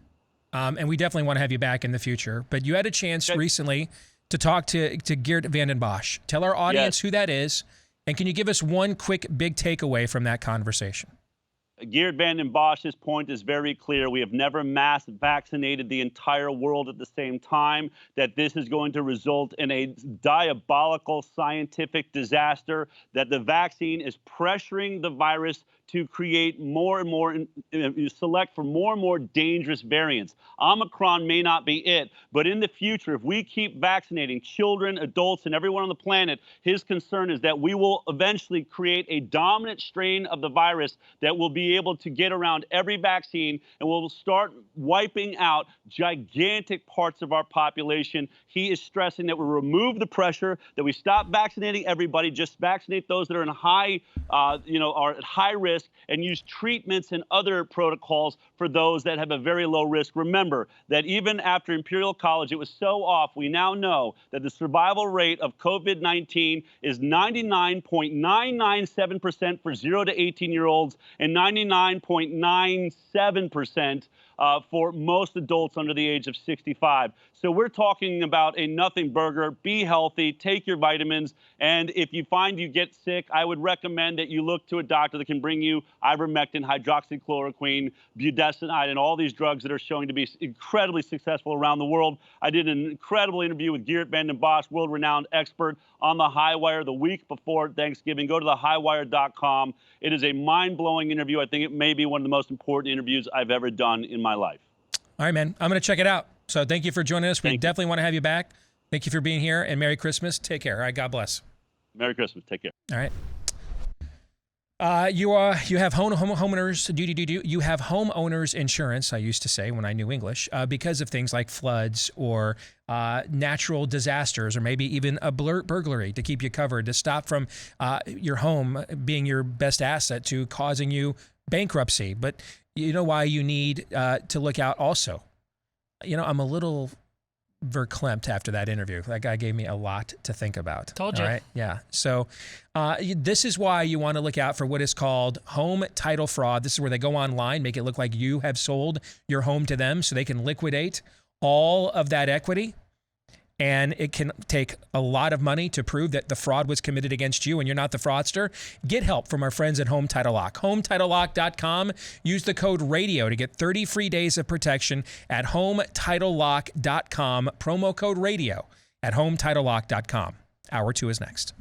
and we definitely want to have you back in the future. But you had a chance recently to talk to Geert Vanden Bossche. Tell our audience who that is, and can you give us one quick big takeaway from that conversation? Geert Vanden Bosche's point is very clear. We have never mass vaccinated the entire world at the same time, that this is going to result in a diabolical scientific disaster, that the vaccine is pressuring the virus to create more and more, select for more and more dangerous variants. Omicron may not be it, but in the future, if we keep vaccinating children, adults, and everyone on the planet, his concern is that we will eventually create a dominant strain of the virus that will be able to get around every vaccine and will start wiping out gigantic parts of our population. He is stressing that we remove the pressure, that we stop vaccinating everybody, just vaccinate those that are in high, are at high risk, and use treatments and other protocols for those that have a very low risk. Remember that even after Imperial College, it was so off, we now know that the survival rate of COVID-19 is 99.997% for 0 to 18-year-olds and 99.97% for most adults under the age of 65. So we're talking about a nothing burger. Be healthy, take your vitamins, and if you find you get sick, I would recommend that you look to a doctor that can bring you ivermectin, hydroxychloroquine, budesonide, and all these drugs that are showing to be incredibly successful around the world. I did an incredible interview with Geert Vanden Bosch, world-renowned expert on the Highwire the week before Thanksgiving. Go to thehighwire.com. It is a mind-blowing interview. I think it may be one of the most important interviews I've ever done in my life. All right, man. I'm going to check it out. So thank you for joining us. We definitely want to have you back. Thank you for being here, and Merry Christmas. Take care. All right, God bless. Merry Christmas. Take care. All right. You have homeowners. You have homeowners insurance. I used to say when I knew English, because of things like floods or natural disasters, or maybe even a burglary, to keep you covered, to stop from your home being your best asset to causing you bankruptcy. But you know why you need to look out also. I'm a little verklempt after that interview. That guy gave me a lot to think about. Told you. All right? Yeah. So this is why you want to look out for what is called home title fraud. This is where they go online, make it look like you have sold your home to them so they can liquidate all of that equity. And it can take a lot of money to prove that the fraud was committed against you and you're not the fraudster. Get help from our friends at Home Title Lock. HomeTitleLock.com. Use the code RADIO to get 30 free days of protection at HomeTitleLock.com. Promo code RADIO at HomeTitleLock.com. Hour 2 is next.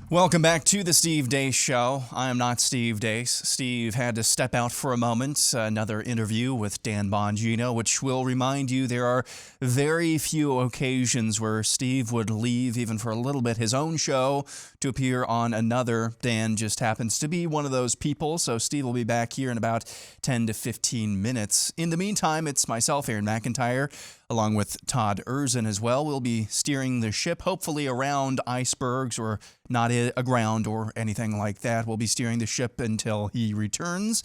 Welcome back to the Steve Deace Show. I am not Steve Deace. Steve had to step out for a moment. Another interview with Dan Bongino, which will remind you there are very few occasions where Steve would leave, even for a little bit, his own show to appear on another. Dan just happens to be one of those people, so Steve will be back here in about 10 to 15 minutes. In the meantime, it's myself, Aaron McIntyre, along with Todd Erzin as well. We'll be steering the ship, hopefully around icebergs or not aground or anything like that. We'll be steering the ship until he returns.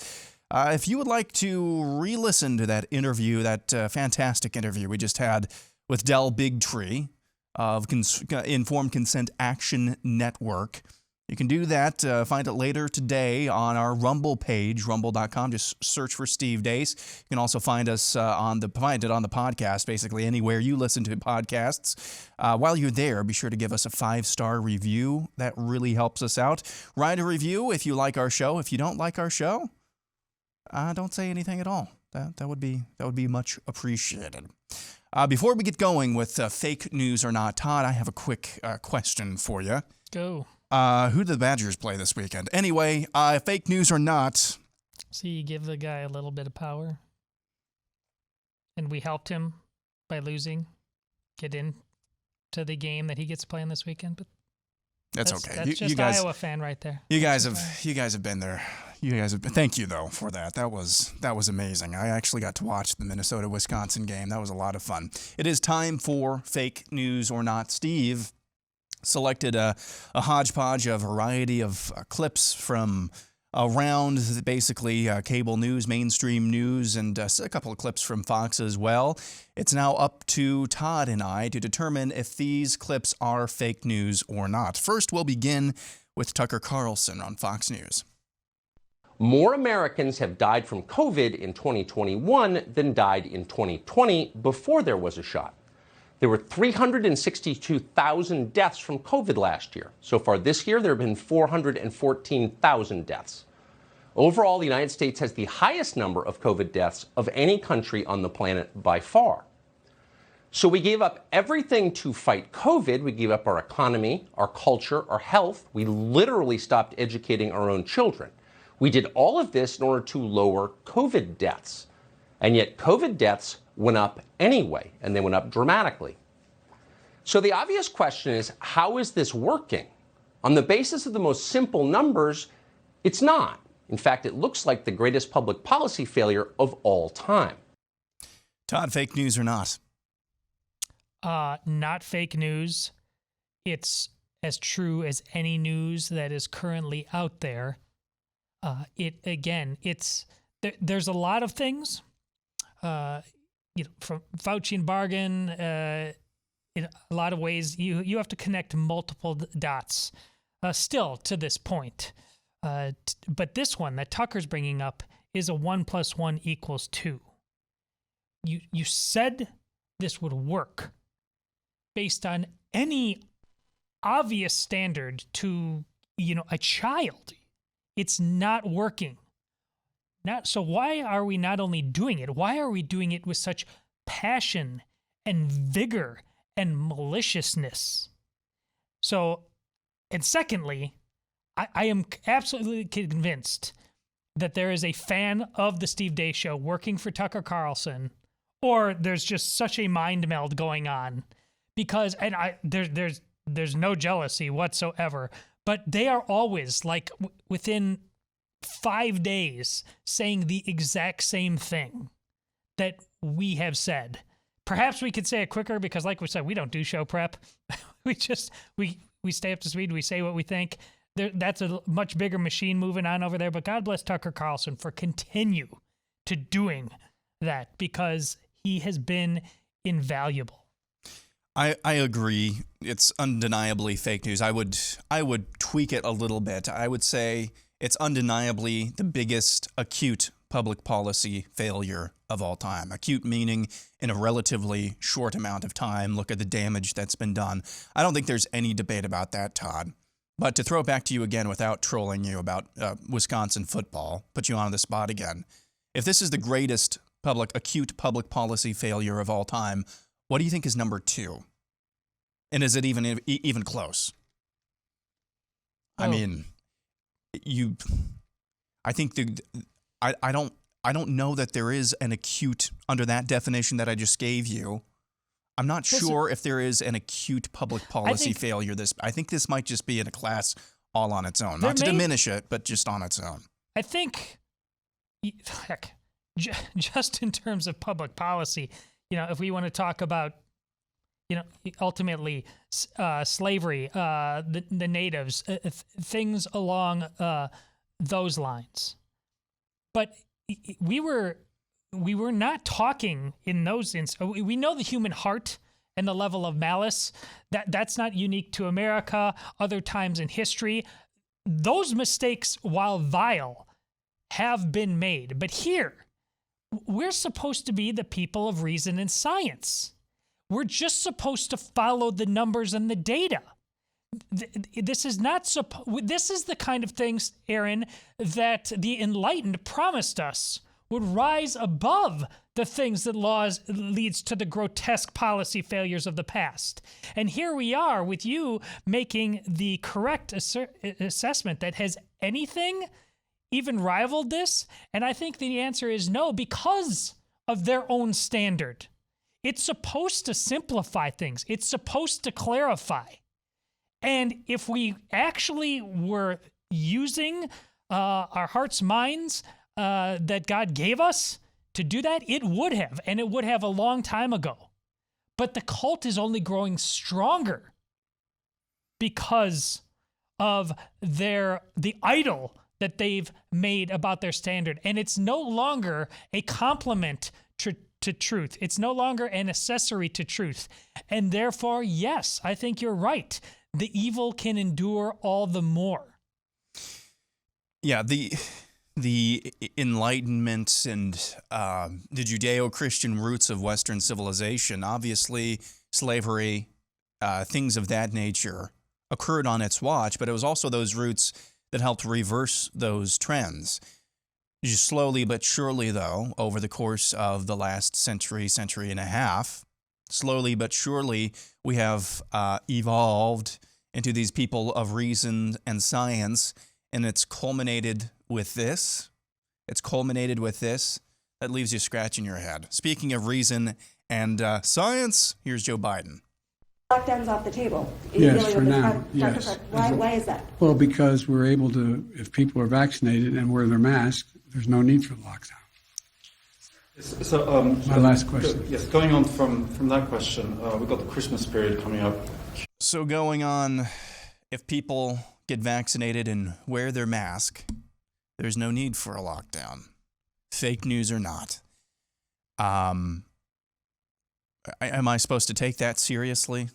If you would like to re-listen to that interview, that fantastic interview we just had with Del Bigtree of Informed Consent Action Network, you can do that. Find it later today on our Rumble page, rumble.com. Just search for Steve Deace. You can also find us find it on the podcast, basically anywhere you listen to podcasts. While you're there, be sure to give us a 5-star review. That really helps us out. Write a review if you like our show. If you don't like our show, don't say anything at all. That would be much appreciated. Before we get going with fake news or not, Todd, I have a quick question for you. Go. Who did the Badgers play this weekend? Anyway, fake news or not. So you give the guy a little bit of power, and we helped him by losing, get into the game that he gets to play in this weekend. But that's okay. That's just you guys, Iowa fan right there. You guys have been there. Thank you though for that. That was amazing. I actually got to watch the Minnesota-Wisconsin game. That was a lot of fun. It is time for fake news or not. Steve selected a hodgepodge, a variety of clips from around basically cable news, mainstream news, and a couple of clips from Fox as well. It's now up to Todd and I to determine if these clips are fake news or not. First, we'll begin with Tucker Carlson on Fox News. More Americans have died from COVID in 2021 than died in 2020 before there was a shot. There were 362,000 deaths from COVID last year. So far this year, there have been 414,000 deaths. Overall, the United States has the highest number of COVID deaths of any country on the planet by far. So we gave up everything to fight COVID. We gave up our economy, our culture, our health. We literally stopped educating our own children. We did all of this in order to lower COVID deaths. And yet COVID deaths went up anyway, and they went up dramatically. So the obvious question is, how is this working? On the basis of the most simple numbers, it's not. In fact, it looks like the greatest public policy failure of all time. Todd, fake news or not? Not fake news. It's as true as any news that is currently out there. There's a lot of things, from Fauci and Bargan. In a lot of ways, you have to connect multiple dots. Still to this point, but this one that Tucker's bringing up is a 1 + 1 = 2. You said this would work based on any obvious standard to a child. It's not working. So why are we not only doing it? Why are we doing it with such passion and vigor and maliciousness? And secondly, I am absolutely convinced that there is a fan of the Steve Deace Show working for Tucker Carlson, or there's just such a mind meld going on, because there's no jealousy whatsoever, but they are always like within 5 days saying the exact same thing that we have said. Perhaps we could say it quicker because, like we said, we don't do show prep. we stay up to speed. We say what we think. That's a much bigger machine moving on over there. But God bless Tucker Carlson for continue to doing that, because he has been invaluable. I agree. It's undeniably fake news. I would tweak it a little bit. I would say it's undeniably the biggest acute public policy failure of all time. Acute meaning in a relatively short amount of time. Look at the damage that's been done. I don't think there's any debate about that, Todd. But to throw it back to you again without trolling you about Wisconsin football, put you on the spot again. If this is the greatest acute public policy failure of all time, what do you think is number 2? And is it even close? Oh. I mean, I think I don't know that there is an acute under that definition that I just gave you. I'm not sure if there is an acute public policy failure. I think this might just be in a class all on its own. Not to diminish it, but just on its own. I think, heck, just in terms of public policy, if we want to talk about, ultimately slavery, the natives, things along those lines. But we were not talking in those instances. We know the human heart and the level of malice. That's not unique to America. Other times in history, those mistakes, while vile, have been made. But here, we're supposed to be the people of reason and science. We're just supposed to follow the numbers and the data. This is the kind of things, Aaron, that the enlightened promised us would rise above the things that leads to the grotesque policy failures of the past. And here we are with you making the correct assessment that has anything even rivaled this. And I think the answer is no, because of their own standard. It's supposed to simplify things. It's supposed to clarify. And if we actually were using our hearts, minds that God gave us to do that, it would have, and it would have a long time ago. But the cult is only growing stronger because of the idol that they've made about their standard. And it's no longer a complement to truth. It's no longer an accessory to truth. And therefore, yes, I think you're right. The evil can endure all the more. Yeah, the Enlightenment and the Judeo-Christian roots of Western civilization, obviously slavery, things of that nature, occurred on its watch, but it was also those roots that helped reverse those trends. Just slowly but surely, though, over the course of the last century and a half, slowly but surely, we have evolved into these people of reason and science, and it's culminated with this. That leaves you scratching your head. Speaking of reason and science, here's Joe Biden. Lockdown's off the table. Yes, for now. Yes. Why is that? Well, because we're able to, if people are vaccinated and wear their mask, there's no need for the lockdown. So, my last question. Yes, going on from that question, we've got the Christmas period coming up. So going on, if people get vaccinated and wear their mask, there's no need for a lockdown. Fake news or not. Am I supposed to take that seriously?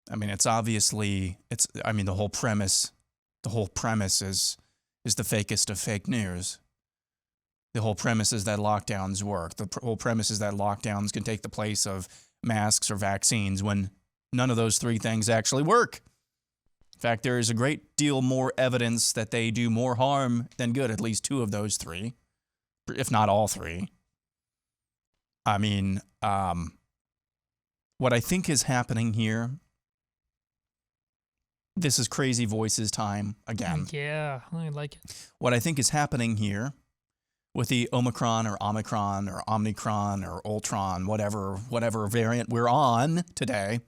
I mean, it's obviously, the whole premise is the fakest of fake news. The whole premise is that lockdowns work. The whole premise is that lockdowns can take the place of masks or vaccines when none of those three things actually work. In fact, there is a great deal more evidence that they do more harm than good, at least two of those three, if not all three. I mean, what I think is happening here, this is crazy voices time again. Yeah, I like it. What I think is happening here with the Omicron or Omicron or Omnicron or Ultron, whatever variant we're on today,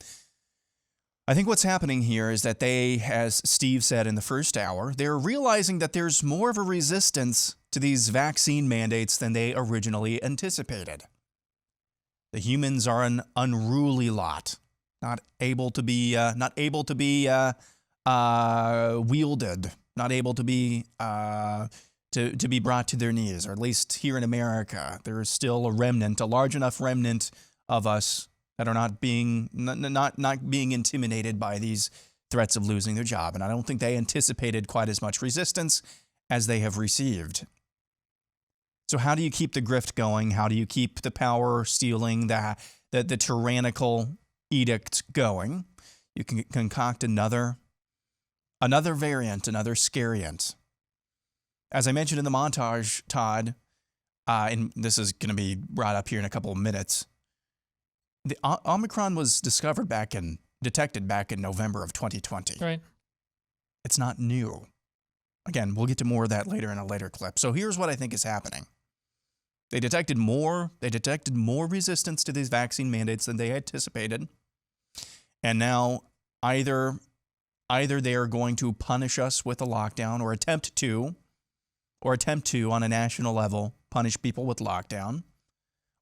I think what's happening here is that they, as Steve said in the first hour, they're realizing that there's more of a resistance to these vaccine mandates than they originally anticipated. The humans are an unruly lot, not able to be wielded, not able to be to be brought to their knees, or at least here in America, there is still a remnant, a large enough remnant of us that are not being intimidated by these threats of losing their job. And I don't think they anticipated quite as much resistance as they have received. So how do you keep the grift going? How do you keep the power stealing, the tyrannical edict going? You can concoct another variant, another scariant. As I mentioned in the montage, Todd, and this is going to be brought up here in a couple of minutes, the Omicron was detected back in November of 2020. Right. It's not new. Again, we'll get to more of that later in a later clip. So here's what I think is happening. They detected more resistance to these vaccine mandates than they anticipated. And now either they are going to punish us with a lockdown or attempt to on a national level punish people with lockdown,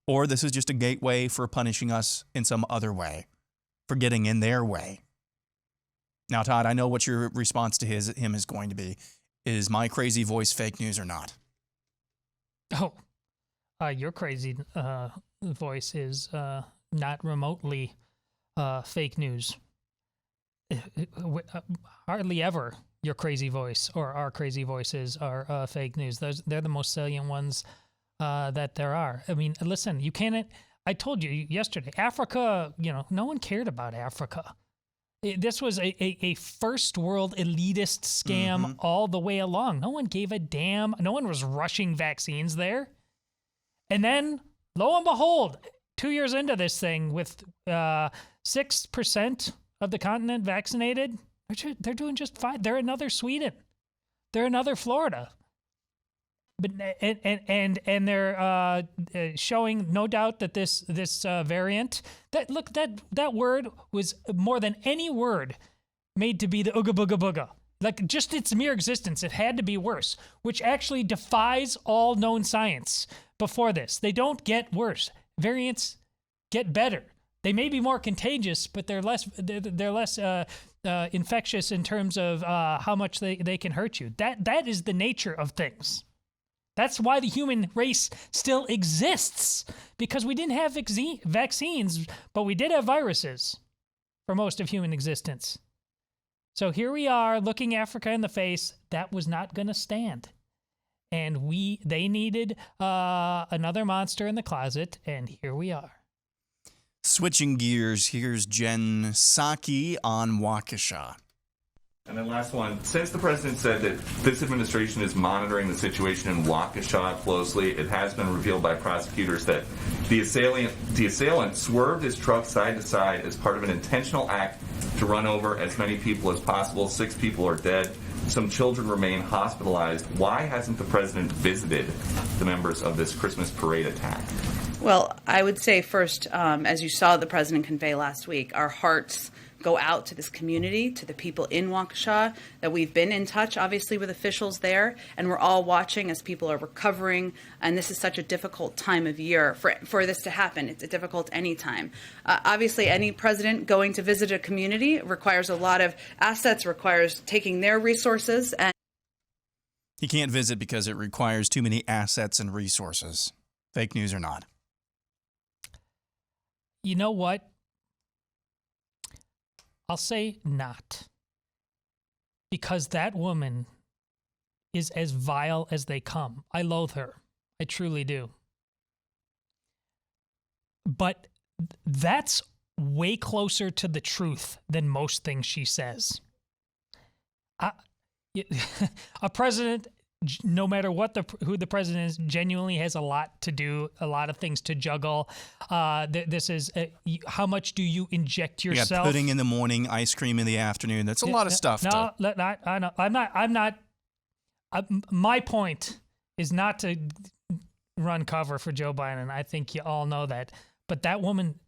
or this is just a gateway for punishing us in some other way, for getting in their way. Now, Todd, I know what your response to him is going to be. Is my crazy voice fake news or not? Oh, your crazy voice is not remotely fake news. Hardly ever your crazy voice or our crazy voices are fake news. They're the most salient ones that there are. I mean, listen, you can't. I told you yesterday, Africa. No one cared about Africa. This was a first world elitist scam all the way along. No one gave a damn. No one was rushing vaccines there. And then, lo and behold, 2 years into this thing, with 6% of the continent vaccinated, they're doing just fine. They're another Sweden. They're another Florida. But and they're showing no doubt that this variant, that word was more than any word made to be the ooga booga booga. Like, just its mere existence, it had to be worse, which actually defies all known science before this. They don't get worse. Variants get better. They may be more contagious, but they're less infectious in terms of how much they can hurt you. That is the nature of things. That's why the human race still exists, because we didn't have vaccines, but we did have viruses for most of human existence. So here we are looking Africa in the face. That was not going to stand. And they needed another monster in the closet, and here we are. Switching gears, here's Jen Psaki on Waukesha. And then last one, since the president said that this administration is monitoring the situation in Waukesha closely, it has been revealed by prosecutors that the assailant swerved his truck side to side as part of an intentional act to run over as many people as possible. 6 people are dead. Some children remain hospitalized. Why hasn't the president visited the members of this Christmas parade attack? Well, I would say first, as you saw the president convey last week, our hearts go out to this community, to the people in Waukesha, that we've been in touch, obviously, with officials there, and we're all watching as people are recovering, and this is such a difficult time of year for this to happen. It's difficult any time. Obviously, any president going to visit a community requires a lot of assets, requires taking their resources. And He can't visit because it requires too many assets and resources. Fake news or not. You know what? I'll say not. Because that woman is as vile as they come. I loathe her. I truly do. But that's way closer to the truth than most things she says. A president, no matter who the president is, genuinely has a lot to do, a lot of things to juggle. This is how much do you inject yourself? Yeah, pudding in the morning, ice cream in the afternoon. That's a lot of stuff. No, I know. I'm not. My point is not to run cover for Joe Biden. I think you all know that. But that woman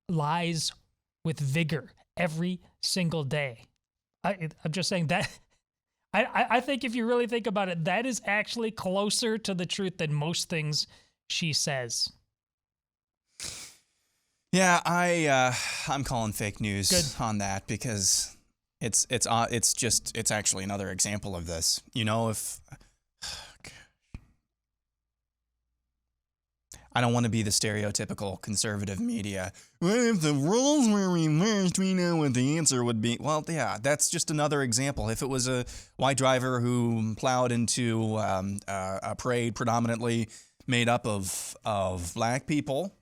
lies with vigor every single day. I'm just saying that. I think if you really think about it, that is actually closer to the truth than most things she says. Yeah, I'm calling fake news on that because it's actually another example of this. You know, if I don't want to be the stereotypical conservative media. Well, if the roles were reversed, we know what the answer would be. Well, yeah, that's just another example. If it was a white driver who plowed into a parade predominantly made up of black people,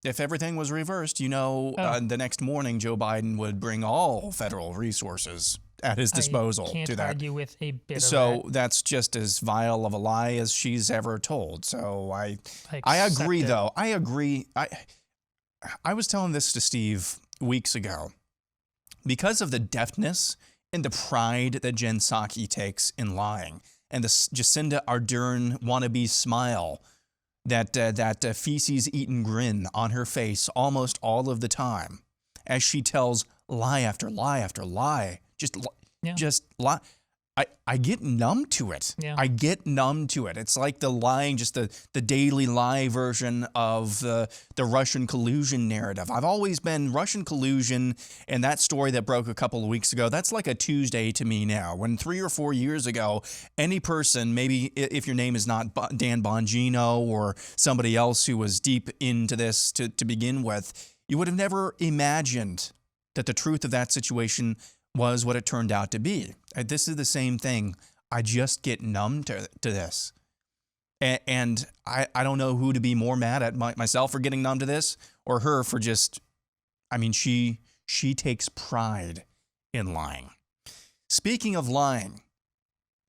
if everything was reversed, the next morning Joe Biden would bring all federal resources at his disposal I can't to that. argue with a bit So of that. that's just as vile of a lie as she's ever told. So I accept agree, it. though. I agree. I was telling this to Steve weeks ago. Because of the deftness and the pride that Jen Psaki takes in lying, and the Jacinda Ardern wannabe smile, that feces-eaten grin on her face almost all of the time, as she tells lie after lie after lie. Just lie. I get numb to it. Yeah. I get numb to it. It's like the lying, just the daily lie version of the Russian collusion narrative. I've always been Russian collusion, and that story that broke a couple of weeks ago, that's like a Tuesday to me now. When 3 or 4 years ago, any person, maybe if your name is not Dan Bongino or somebody else who was deep into this to begin with, you would have never imagined that the truth of that situation was what it turned out to be. This is the same thing. I just get numb to this. And I don't know who to be more mad at, myself for getting numb to this or her for just, she takes pride in lying. Speaking of lying,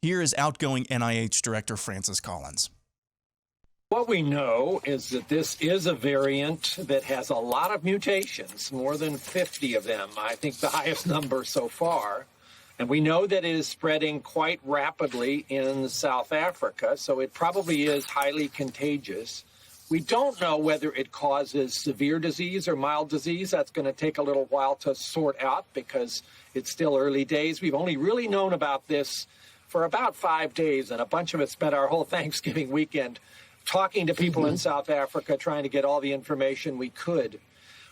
here is outgoing NIH Director Francis Collins. What we know is that this is a variant that has a lot of mutations, more than 50 of them, I think the highest number so far. And we know that it is spreading quite rapidly in South Africa, so it probably is highly contagious. We don't know whether it causes severe disease or mild disease. That's going to take a little while to sort out because it's still early days. We've only really known about this for about 5 days, and a bunch of us spent our whole Thanksgiving weekend talking to people in South Africa, trying to get all the information we could.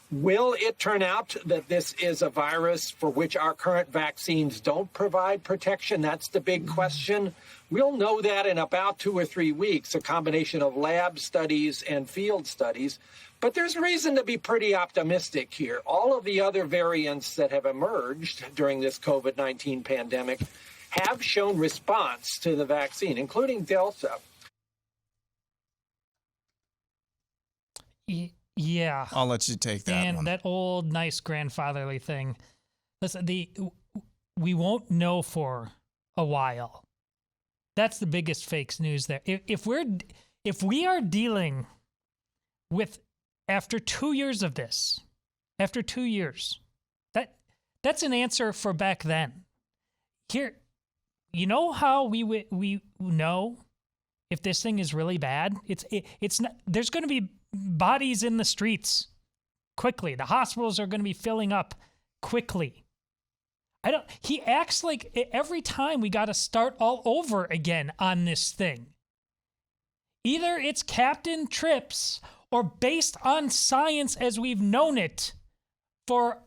Will it turn out that this is a virus for which our current vaccines don't provide protection? That's the big question. We'll know that in about 2 or 3 weeks, a combination of lab studies and field studies. But there's reason to be pretty optimistic here. All of the other variants that have emerged during this COVID-19 pandemic have shown response to the vaccine, including Delta. Yeah. I'll let you take that and one. that old nice grandfatherly thing. Listen, we won't know for a while. That's the biggest fake news there. If we are dealing with, after 2 years of this, after 2 years, that's an answer for back then. Here, you know how we know if this thing is really bad? It's not, there's going to be bodies in the streets quickly. The hospitals are going to be filling up quickly. He acts like every time we got to start all over again on this thing. Either it's Captain Trips or based on science as we've known it for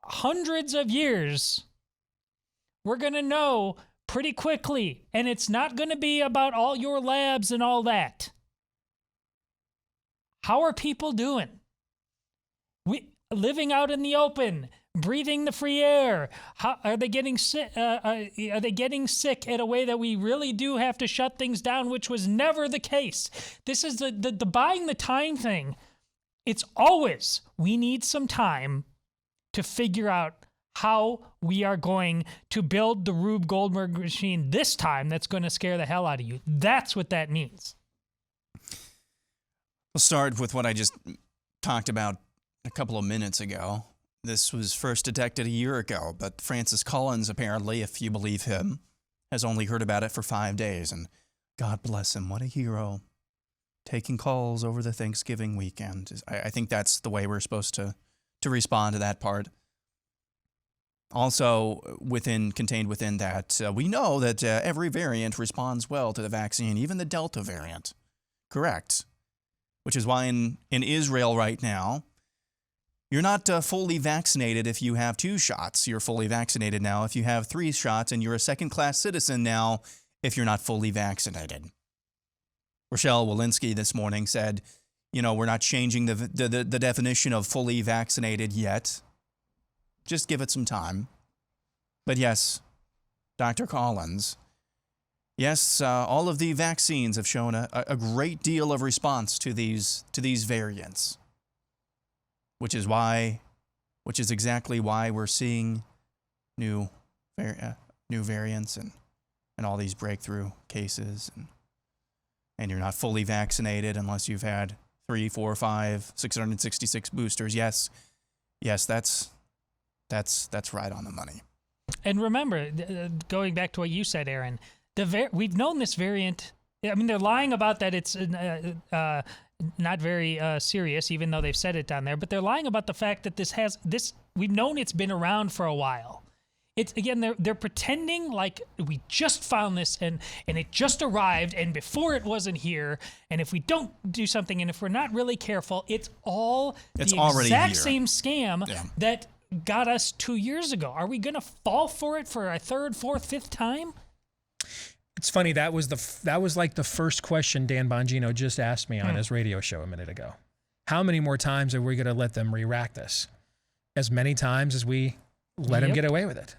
hundreds of years. We're going to know pretty quickly, and it's not going to be about all your labs and all that. How are people doing? Living out in the open, breathing the free air. How are they getting sick? Are they getting sick in a way that we really do have to shut things down, which was never the case? This is the buying the time thing. It's always, we need some time to figure out how we are going to build the Rube Goldberg machine this time that's going to scare the hell out of you. That's what that means. We'll start with what I just talked about a couple of minutes ago. This was first detected a year ago, but Francis Collins, apparently, if you believe him, has only heard about it for 5 days, and God bless him, what a hero. Taking calls over the Thanksgiving weekend. I think that's the way we're supposed to respond to that part. Also, contained within that, we know that every variant responds well to the vaccine, even the Delta variant. Correct. Which is why in Israel right now, you're not fully vaccinated if you have 2 shots. You're fully vaccinated now if you have 3 shots, and you're a second-class citizen now if you're not fully vaccinated. Rochelle Walensky this morning said, we're not changing the definition of fully vaccinated yet. Just give it some time. But yes, Dr. Collins, yes, all of the vaccines have shown a great deal of response to these variants, which is exactly why we're seeing new variants and all these breakthrough cases, and you're not fully vaccinated unless you've had 3, 4, 5, 666 boosters. Yes, that's right on the money. And remember, going back to what you said, Aaron, we've known this variant. I mean, they're lying about that it's not very serious, even though they've said it down there. But they're lying about the fact that we've known it's been around for a while. It's again, they're pretending like we just found this and it just arrived, and before it wasn't here. And if we don't do something, and if we're not really careful, it's the exact same scam that got us 2 years ago. Are we going to fall for it for a 3rd, 4th, 5th time? It's funny, that was like the first question Dan Bongino just asked me on his radio show a minute ago. How many more times are we going to let them re-rack this? As many times as we let them get away with it.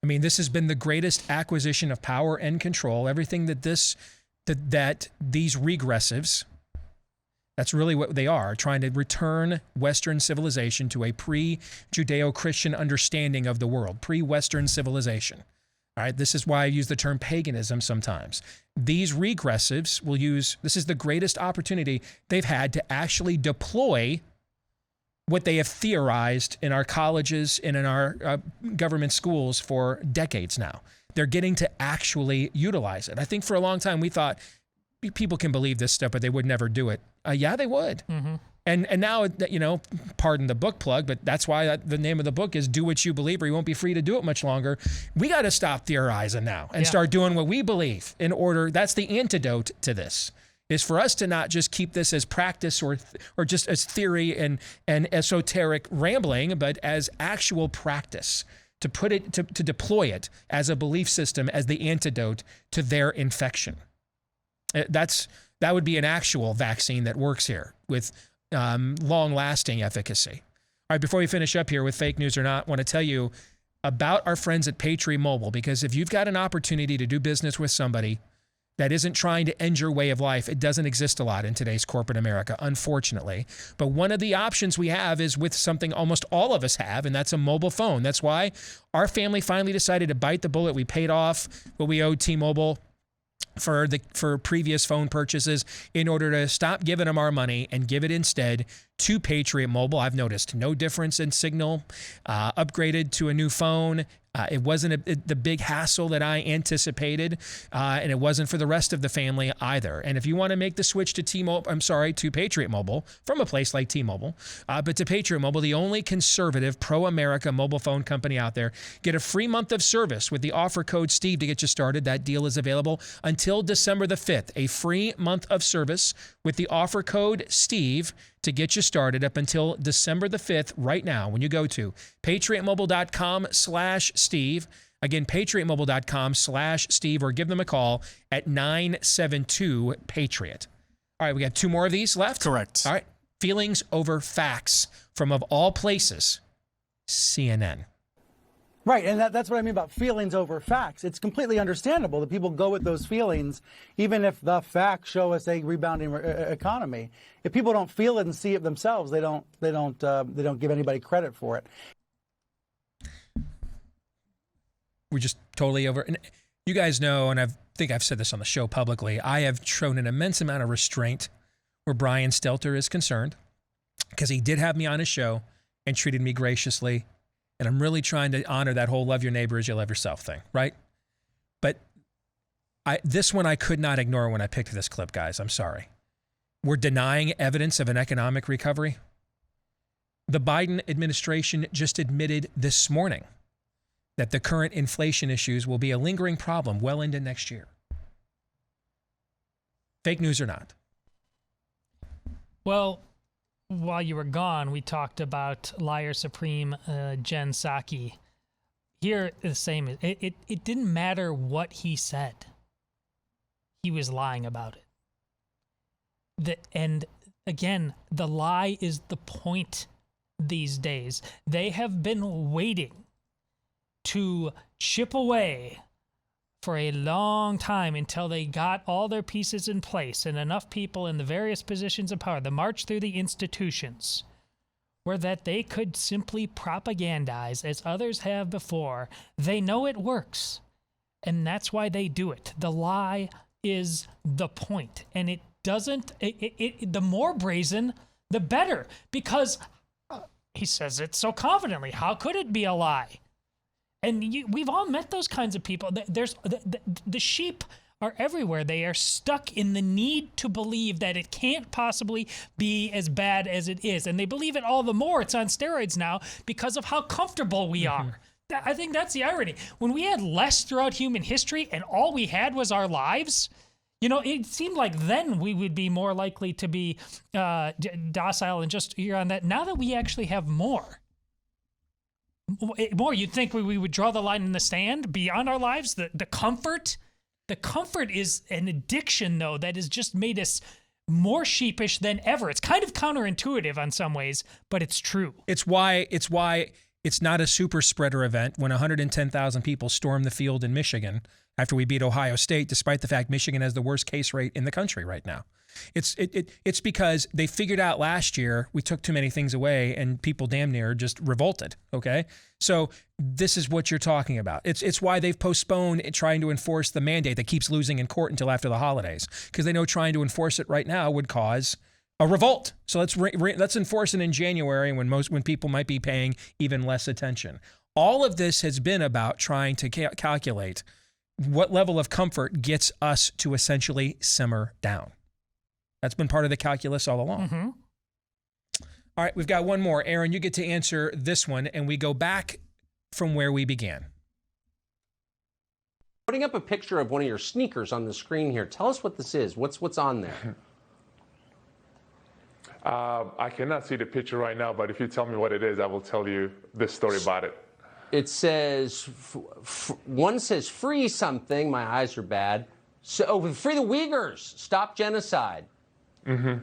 This has been the greatest acquisition of power and control. Everything that these regressives, that's really what they are, trying to return Western civilization to a pre-Judeo-Christian understanding of the world, pre-Western civilization. All right, this is why I use the term paganism sometimes. These regressives this is the greatest opportunity they've had to actually deploy what they have theorized in our colleges and in our government schools for decades now. They're getting to actually utilize it. I think for a long time we thought people can believe this stuff, but they would never do it. Yeah, they would. Mm-hmm. And now, pardon the book plug, but that's why the name of the book is Do What You Believe, or you won't be free to do it much longer. We got to stop theorizing now and start doing what we believe in order. That's the antidote to this, is for us to not just keep this as practice or just as theory and esoteric rambling, but as actual practice, to put it, to deploy it as a belief system, as the antidote to their infection. That would be an actual vaccine that works here with long-lasting efficacy. All right, before we finish up here with fake news or not, I want to tell you about our friends at Patriot Mobile, because if you've got an opportunity to do business with somebody that isn't trying to end your way of life. It doesn't exist a lot in today's corporate America, unfortunately. But one of the options we have is with something almost all of us have, and that's a mobile phone. That's why our family finally decided to bite the bullet. We paid off what we owed T-Mobile for previous phone purchases in order to stop giving them our money and give it instead to Patriot Mobile. I've noticed no difference in signal, upgraded to a new phone. It wasn't the big hassle that I anticipated, and it wasn't for the rest of the family either. And if you want to make the switch to to Patriot Mobile from a place like T-Mobile, but to Patriot Mobile, the only conservative pro-America mobile phone company out there, get a free month of service with the offer code Steve to get you started. That deal is available until December the 5th. A free month of service with the offer code Steve to get you started up until December the 5th right now when you go to patriotmobile.com/Steve. Again, patriotmobile.com/Steve, or give them a call at 972-PATRIOT. All right, we got 2 more of these left. Correct. All right, feelings over facts from, of all places, CNN. Right, and that's what I mean about feelings over facts. It's completely understandable that people go with those feelings, even if the facts show us a rebounding economy. If people don't feel it and see it themselves, they don't give anybody credit for it. We're just totally over. And you guys know, and I think I've said this on the show publicly, I have shown an immense amount of restraint where Brian Stelter is concerned, because he did have me on his show and treated me graciously. And I'm really trying to honor that whole love your neighbor as you love yourself thing, right? But this one I could not ignore when I picked this clip, guys. I'm sorry. We're denying evidence of an economic recovery. The Biden administration just admitted this morning that the current inflation issues will be a lingering problem well into next year. Fake news or not? Well, while you were gone, we talked about Liar Supreme Jen Psaki. Here, the same. It didn't matter what he said. He was lying about it. And again, the lie is the point these days. They have been waiting to chip away for a long time until they got all their pieces in place and enough people in the various positions of power, the march through the institutions, where that they could simply propagandize as others have before. They know it works, and that's why they do it. The lie is the point, and it doesn't, the more brazen, the better, because he says it so confidently. How could it be a lie? And we've all met those kinds of people. There's the sheep are everywhere. They are stuck in the need to believe that it can't possibly be as bad as it is. And they believe it all the more. It's on steroids now because of how comfortable we are. I think that's the irony. When we had less throughout human history and all we had was our lives, you know, it seemed like then we would be more likely to be docile and just here on that. Now that we actually have more, you'd think we would draw the line in the sand beyond our lives. The comfort is an addiction, though, that has just made us more sheepish than ever. It's kind of counterintuitive on some ways, but it's true. It's why it's not a super spreader event when 110,000 people storm the field in Michigan after we beat Ohio State, despite the fact Michigan has the worst case rate in the country right now. It's because they figured out last year we took too many things away and people damn near just revolted, okay? So this is what you're talking about. It's why they've postponed trying to enforce the mandate that keeps losing in court until after the holidays, because they know trying to enforce it right now would cause a revolt. So let's enforce it in January when people might be paying even less attention. All of this has been about trying to calculate what level of comfort gets us to essentially simmer down. That's been part of the calculus all along. Mm-hmm. All right, we've got one more. Aaron, you get to answer this one, and we go back from where we began. Putting up a picture of one of your sneakers on the screen here. Tell us what this is. What's on there? I cannot see the picture right now, but if you tell me what it is, I will tell you this story about it. It says, one says free something. My eyes are bad. So, free the Uyghurs. Stop genocide. Mm-hmm.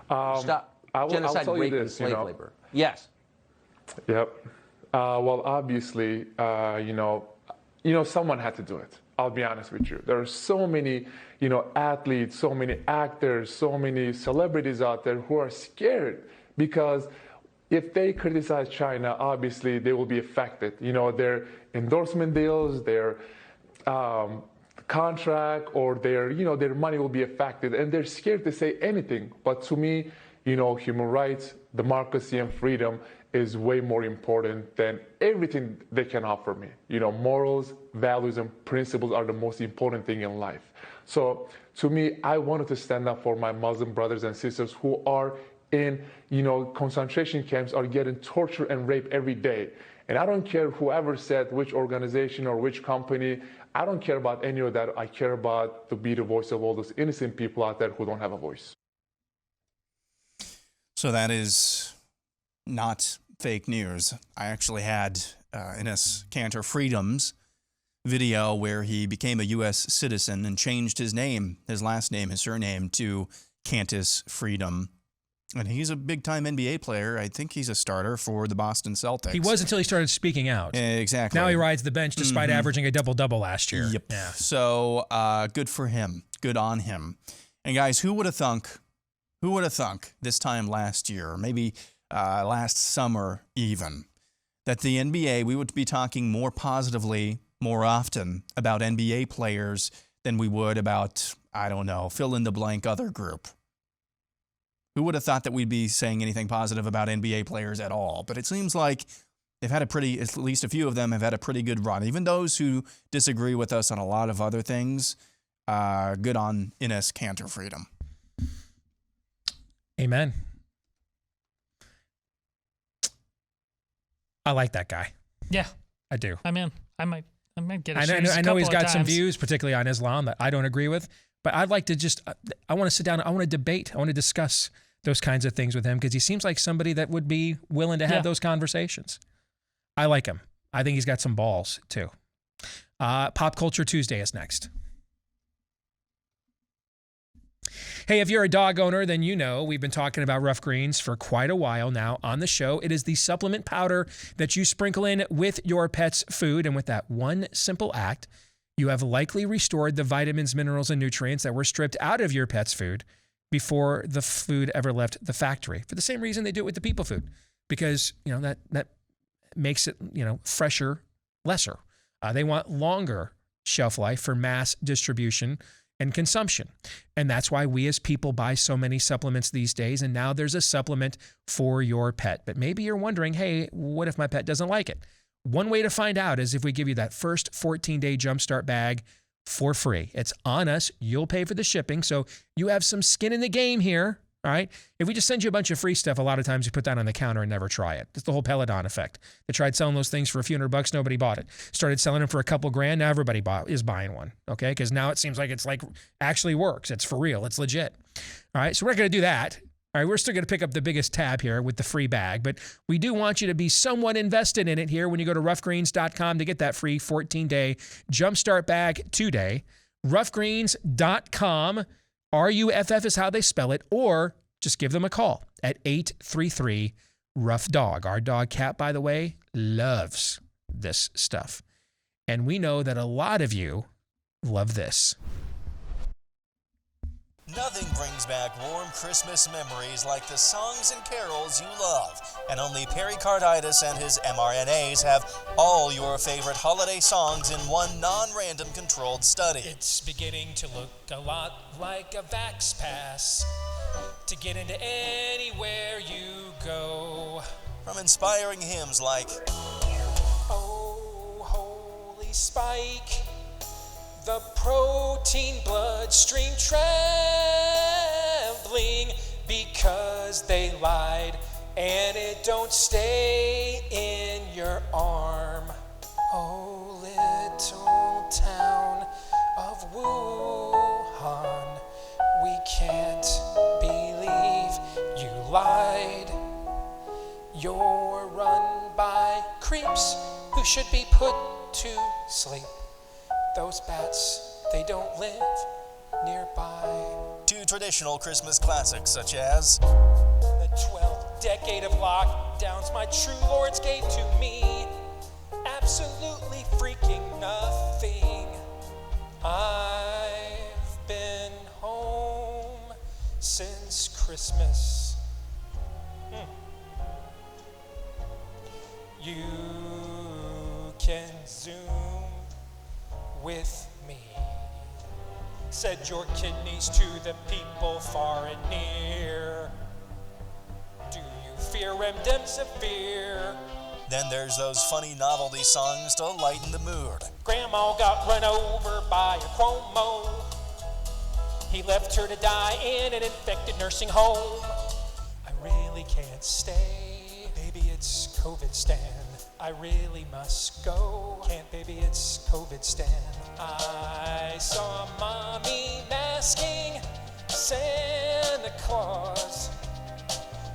Stop genocide, rape, and slave labor. Yes. Yep. Well, obviously, someone had to do it. I'll be honest with you. There are so many, athletes, so many actors, so many celebrities out there who are scared because if they criticize China, obviously they will be affected. Their endorsement deals, their contract, or their money will be affected, and they're scared to say anything. But to me, human rights, democracy, and freedom is way more important than everything they can offer me. Morals, values, and principles are the most important thing in life. So to me, I wanted to stand up for my Muslim brothers and sisters who are in, concentration camps, are getting tortured and raped every day. And I don't care whoever said which organization or which company. I don't care about any of that. I care about to be the voice of all those innocent people out there who don't have a voice. So that is not fake news. I actually had Enes Kanter Freedom's video where he became a U.S. citizen and changed his name, his last name, his surname, to Cantus Freedom. And he's a big-time NBA player. I think he's a starter for the Boston Celtics. He was until he started speaking out. Exactly. Now he rides the bench despite averaging a double-double last year. Yep. Yeah. So good for him. Good on him. And guys, who would have thunk this time last year, maybe last summer even, that the NBA, we would be talking more positively, more often about NBA players than we would about, I don't know, fill in the blank other group. Who would have thought that we'd be saying anything positive about NBA players at all? But it seems like they've had at least a few of them have had a pretty good run. Even those who disagree with us on a lot of other things, good on Enes Kanter Freedom. Amen. I like that guy. Yeah, I do. I'm in. I might get a I know he's got some times. views, particularly on Islam, that I don't agree with. But I'd like to I want to sit down. I want to debate. I want to discuss those kinds of things with him because he seems like somebody that would be willing to have those conversations. I like him. I think he's got some balls too. Pop Culture Tuesday is next. Hey, if you're a dog owner, then we've been talking about Rough Greens for quite a while now on the show. It is the supplement powder that you sprinkle in with your pet's food. And with that one simple act, you have likely restored the vitamins, minerals, and nutrients that were stripped out of your pet's food before the food ever left the factory. For the same reason they do it with the people food, because that makes it fresher, lesser. They want longer shelf life for mass distribution and consumption. And that's why we as people buy so many supplements these days. And now there's a supplement for your pet. But maybe you're wondering, hey, what if my pet doesn't like it? One way to find out is if we give you that first 14-day Jumpstart bag for free. It's on us. You'll pay for the shipping. So you have some skin in the game here. All right. If we just send you a bunch of free stuff, a lot of times you put that on the counter and never try it. It's the whole Peloton effect. They tried selling those things for a few $100. Nobody bought it. Started selling them for a couple grand. Now everybody is buying one. Okay. Because now it seems like it's actually works. It's for real. It's legit. All right. So we're not going to do that. All right, we're still going to pick up the biggest tab here with the free bag, but we do want you to be somewhat invested in it here when you go to roughgreens.com to get that free 14-day Jumpstart bag today. Roughgreens.com, RUFF is how they spell it, or just give them a call at 833-ROUGH-DOG. Our dog Cat, by the way, loves this stuff. And we know that a lot of you love this. Nothing brings back warm Christmas memories like the songs and carols you love. And only Pericarditis and his mRNAs have all your favorite holiday songs in one non-random controlled study. It's beginning to look a lot like a Vax Pass to get into anywhere you go. From inspiring hymns like Oh, holy spike, the protein bloodstream trembling because they lied and it don't stay in your arm. Oh, little town of Wuhan, we can't believe you lied. You're run by creeps who should be put to sleep. Those bats, they don't live nearby. two traditional Christmas classics such as The 12th decade of lockdowns my true lords gave to me. Absolutely freaking nothing. I've been home since Christmas. You can Zoom with me. Said your kidneys to the people far and near. Do you fear remdesivir? Then there's those funny novelty songs to lighten the mood. Grandma got run over by a chromo. He left her to die in an infected nursing home. I really can't stay. Baby, it's COVID Stan. I really must go. Can't, baby, it's COVID Stan. I saw mommy masking Santa Claus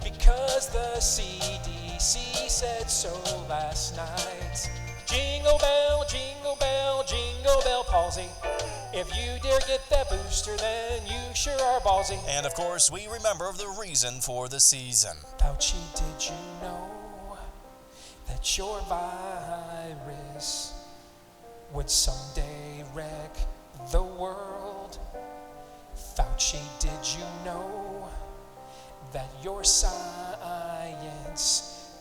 because the CDC said so last night. Jingle bell, jingle bell, jingle bell palsy. If you dare get that booster, then you sure are ballsy. And of course, we remember the reason for the season. Fauci, did you know that your virus would someday wreck the world? Fauci, did you know that your science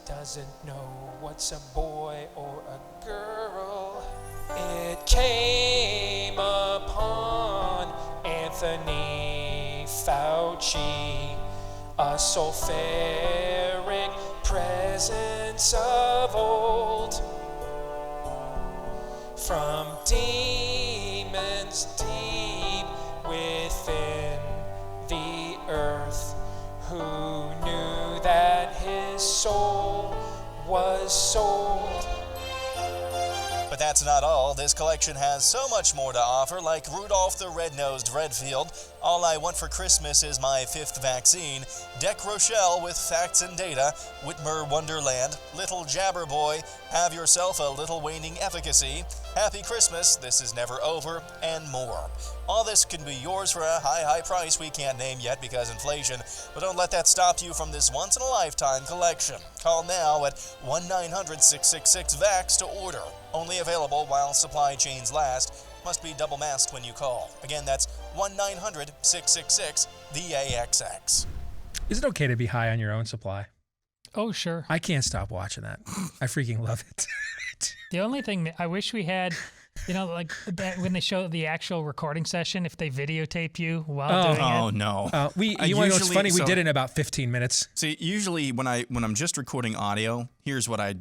doesn't know what's a boy or a girl? It came upon Anthony Fauci, a sulfuric presence of old, from demons deep within the earth, who knew that his soul was sold. But that's not all. This collection has so much more to offer, like Rudolph the Red-Nosed Redfield, All I Want for Christmas Is My Fifth Vaccine, Deck Rochelle with Facts and Data, Whitmer Wonderland, Little Jabber Boy, Have Yourself a Little Waning Efficacy, Happy Christmas, This Is Never Over, and more. All this can be yours for a high price we can't name yet because inflation, but don't let that stop you from this once-in-a-lifetime collection. Call now at 1-900-666-VAX to order. Only available while supply chains last. Must be double masked when you call. Again, that's 1-900-666-VAXX. Is it okay to be high on your own supply? Oh, sure. I can't stop watching that. I freaking love it. The only thing I wish we had, you know, like that when they show the actual recording session, if they videotape you while doing it. Oh no! You want to know what's funny? We did it in about 15 minutes. See, usually when I'm just recording audio, here's what I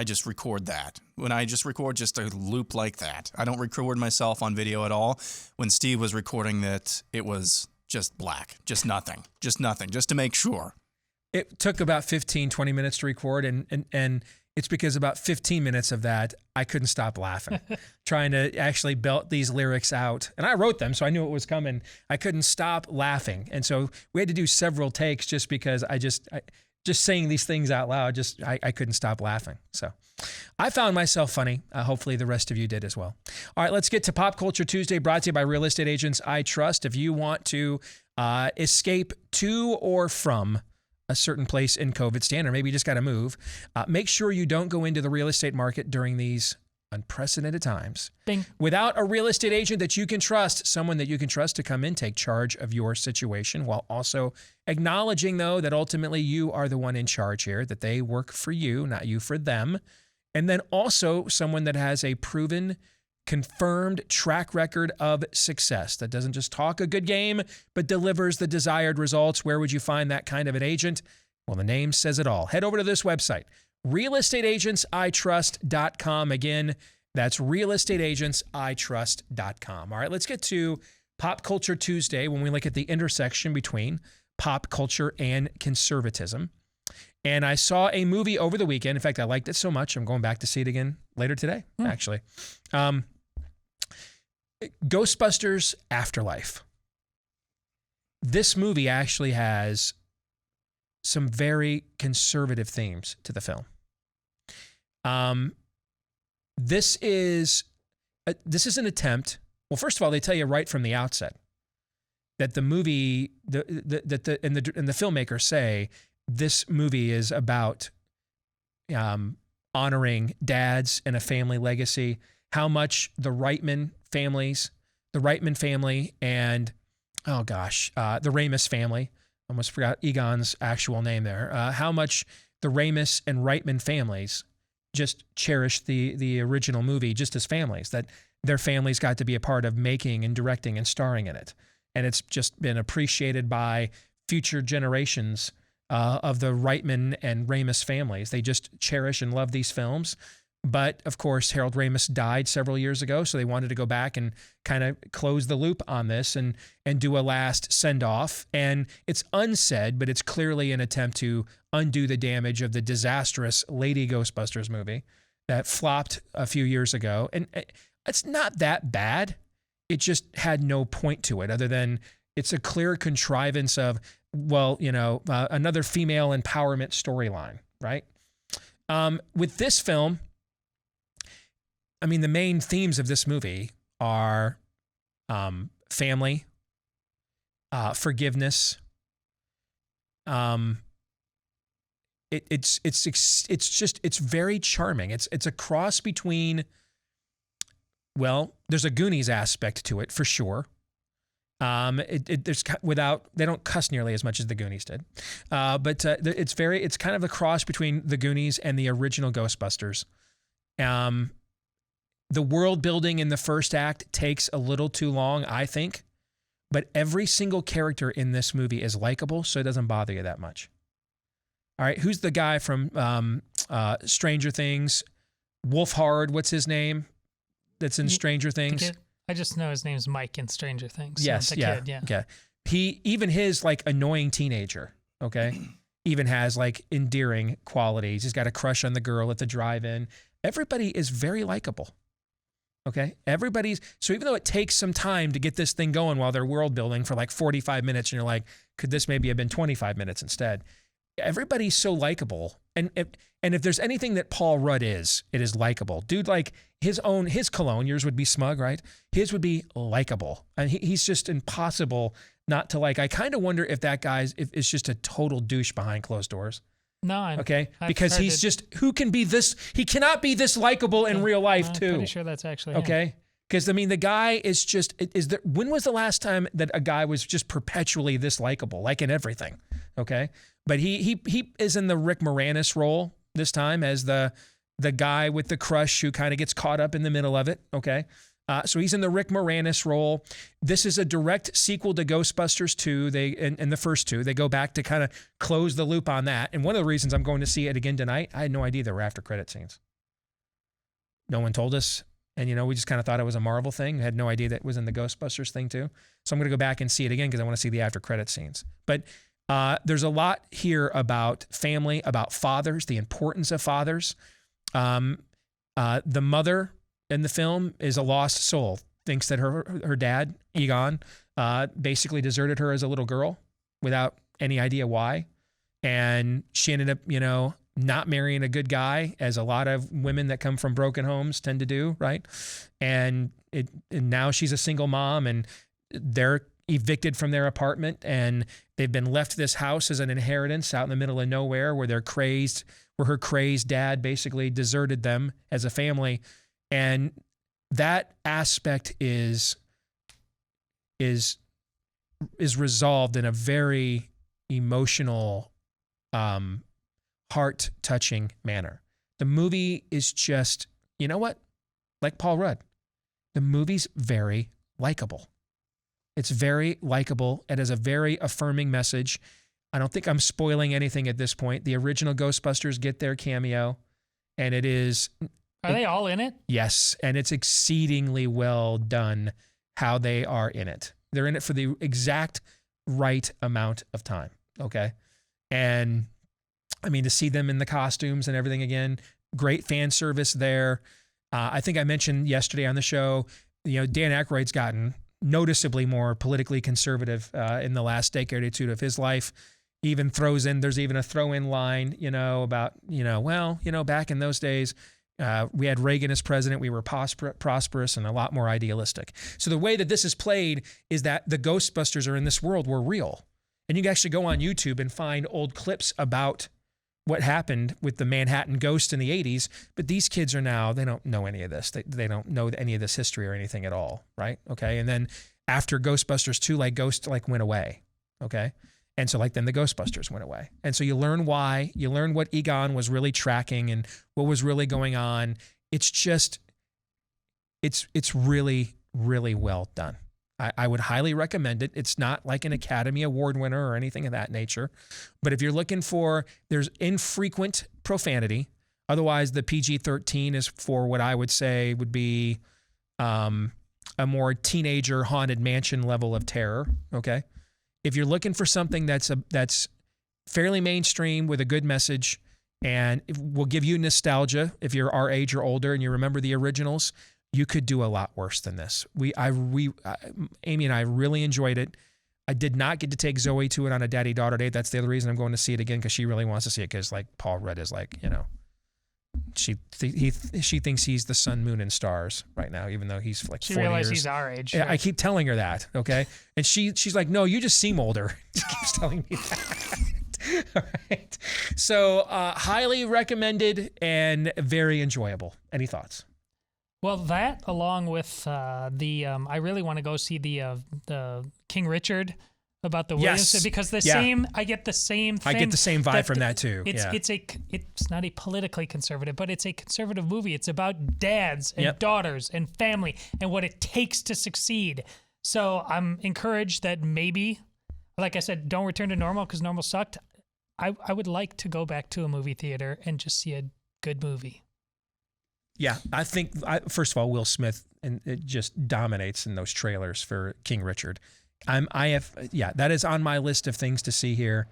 just record that. When I just record just a loop like that, I don't record myself on video at all. When Steve was recording that, it was just black, just nothing, just to make sure. It took about 15, 20 minutes to record, and it's because about 15 minutes of that, I couldn't stop laughing, trying to actually belt these lyrics out. And I wrote them, so I knew it was coming. I couldn't stop laughing. And so we had to do several takes just because I just saying these things out loud, I couldn't stop laughing. So I found myself funny. Hopefully the rest of you did as well. All right, let's get to Pop Culture Tuesday, brought to you by Real Estate Agents I Trust. If you want to escape to or from a certain place in COVID stand, or maybe you just got to move, make sure you don't go into the real estate market during these unprecedented times without a real estate agent that you can trust, someone that you can trust to come in, take charge of your situation, while also acknowledging, though, that ultimately you are the one in charge here, that they work for you, not you for them. And then also someone that has a proven, confirmed track record of success, that doesn't just talk a good game, but delivers the desired results. Where would you find that kind of an agent? Well, the name says it all. Head over to this website, realestateagentsitrust.com. Again, that's realestateagentsitrust.com. All right, let's get to Pop Culture Tuesday, when we look at the intersection between pop culture and conservatism. And I saw a movie over the weekend. In fact, I liked it so much, I'm going back to see it again later today, actually. Ghostbusters Afterlife. This movie actually has some very conservative themes to the film. This is an attempt. Well, first of all, they tell you right from the outset that the movie, the filmmakers say this movie is about honoring dads and a family legacy. How much the Reitman families, the Reitman family and, the Ramis family, almost forgot Egon's actual name there, how much the Ramis and Reitman families just cherished the original movie just as families, that their families got to be a part of making and directing and starring in it. And it's just been appreciated by future generations of the Reitman and Ramis families. They just cherish and love these films. But of course, Harold Ramis died several years ago, so they wanted to go back and kind of close the loop on this and do a last send-off. And it's unsaid, but it's clearly an attempt to undo the damage of the disastrous Lady Ghostbusters movie that flopped a few years ago. And it's not that bad. It just had no point to it other than it's a clear contrivance of, another female empowerment storyline, right? With this film, I mean, the main themes of this movie are family, forgiveness. It's very charming. It's a cross between, there's a Goonies aspect to it for sure. They don't cuss nearly as much as the Goonies did, but it's kind of a cross between the Goonies and the original Ghostbusters. The world building in the first act takes a little too long, I think, but every single character in this movie is likable, so it doesn't bother you that much. All right, who's the guy from Stranger Things? Wolfhard, what's his name? That's in Stranger Things. I just know his name's Mike in Stranger Things. Yes, Kid, yeah. Okay. Even his annoying teenager, okay, even has endearing qualities. He's got a crush on the girl at the drive-in. Everybody is very likable. Okay, so even though it takes some time to get this thing going while they're world building for 45 minutes, and you're like, could this maybe have been 25 minutes instead? Everybody's so likable, and if there's anything that Paul Rudd is, it is likable. Dude, his cologne, yours would be smug, right? His would be likable, and he's just impossible not to like. I kind of wonder if that guy's is just a total douche behind closed doors. No, because he's just who can be this? He cannot be this likable in real life too. I'm pretty sure that's actually okay. Because the guy is just when was the last time that a guy was just perpetually this likable, in everything? Okay, but he is in the Rick Moranis role this time as the guy with the crush who kind of gets caught up in the middle of it. Okay. So he's in the Rick Moranis role. This is a direct sequel to Ghostbusters 2. And the first two, they go back to kind of close the loop on that. And one of the reasons I'm going to see it again tonight, I had no idea there were after credit scenes. No one told us. And, we just kind of thought it was a Marvel thing. Had no idea that it was in the Ghostbusters thing too. So I'm going to go back and see it again because I want to see the after credit scenes. But there's a lot here about family, about fathers, the importance of fathers. The mother in the film is a lost soul, thinks that her dad, Egon, basically deserted her as a little girl without any idea why. And she ended up, not marrying a good guy, as a lot of women that come from broken homes tend to do, right? And now she's a single mom, and they're evicted from their apartment, and they've been left this house as an inheritance out in the middle of nowhere where her crazed dad basically deserted them as a family. And that aspect is resolved in a very emotional, heart-touching manner. The movie is just, you know what? Like Paul Rudd, the movie's very likable. It's very likable. It has a very affirming message. I don't think I'm spoiling anything at this point. The original Ghostbusters get their cameo, and it is... Are they all in it? Yes, and it's exceedingly well done how they are in it. They're in it for the exact right amount of time, okay? And, to see them in the costumes and everything again, great fan service there. I think I mentioned yesterday on the show, Dan Aykroyd's gotten noticeably more politically conservative in the last decade or two of his life. Even there's even a throw-in line, about, back in those days, we had Reagan as president. We were prosperous and a lot more idealistic. So the way that this is played is that the Ghostbusters are in this world were real. And you can actually go on YouTube and find old clips about what happened with the Manhattan Ghost in the 80s, but these kids are now, they don't know any of this. They don't know any of this history or anything at all, right? Okay, and then after Ghostbusters 2, like Ghost like went away, okay? And so like then the Ghostbusters went away. And so you learn why, you learn what Egon was really tracking and what was really going on. It's just, it's really, really well done. I would highly recommend it. It's not like an Academy Award winner or anything of that nature. But if you're looking for, there's infrequent profanity. Otherwise, the PG-13 is for what I would say would be a more teenager haunted mansion level of terror. Okay. If you're looking for something that's fairly mainstream with a good message and will give you nostalgia, if you're our age or older and you remember the originals, you could do a lot worse than this. Amy and I really enjoyed it. I did not get to take Zoe to it on a daddy-daughter date. That's the other reason I'm going to see it again, because she really wants to see it, because like Paul Rudd is like, you know, she thinks he's the sun, moon, and stars right now, even though he's like 40 years. She realizes he's our age. Yeah, I keep telling her that, okay? And she's like, no, you just seem older. She keeps telling me that. All right. So highly recommended and very enjoyable. Any thoughts? Well, that along with I really want to go see the King Richard about the Williams, because I get the same thing. I get the same vibe from that too. It's not a politically conservative, but it's a conservative movie. It's about dads and daughters and family and what it takes to succeed. So I'm encouraged that maybe, like I said, don't return to normal because normal sucked. I would like to go back to a movie theater and just see a good movie. Yeah, I think, first of all, Will Smith and it just dominates in those trailers for King Richard. That is on my list of things to see here.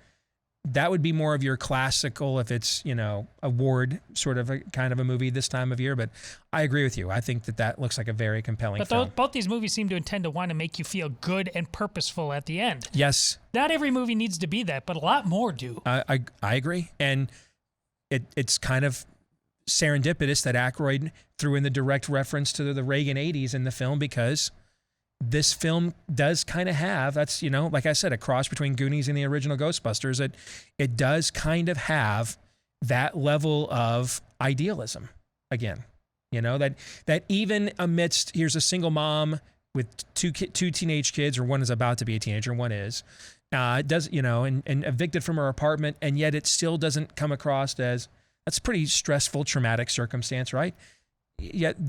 That would be more of your classical, if it's, you know, award sort of a kind of a movie this time of year. But I agree with you. I think that looks like a very compelling film. Both these movies seem to intend to want to make you feel good and purposeful at the end. Yes. Not every movie needs to be that, but a lot more do. I agree. And it's kind of serendipitous that Aykroyd threw in the direct reference to the Reagan 80s in the film, because this film does kind of have, that's, you know, like I said, a cross between Goonies and the original Ghostbusters. It does kind of have that level of idealism again, you know, that even amidst, here's a single mom with two teenage kids, or one is about to be a teenager, one is, does, you know, and evicted from her apartment, and yet it still doesn't come across as, that's a pretty stressful, traumatic circumstance, right? Yet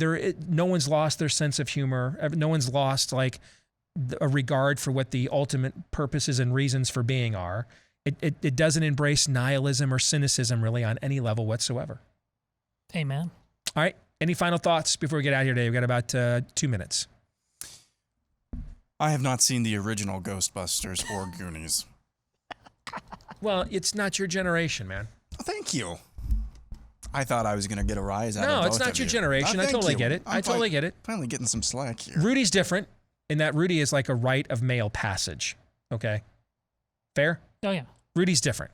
no one's lost their sense of humor. No one's lost like a regard for what the ultimate purposes and reasons for being are. It doesn't embrace nihilism or cynicism really on any level whatsoever. Amen. All right. Any final thoughts before we get out of here today? We've got about 2 minutes. I have not seen the original Ghostbusters or Goonies. Well, it's not your generation, man. Thank you. I thought I was going to get a rise out of both of you. No, it's not your generation. I totally get it. I totally get it. Finally getting some slack here. Rudy's different in that Rudy is like a rite of male passage. Okay? Fair? Oh, yeah. Rudy's different.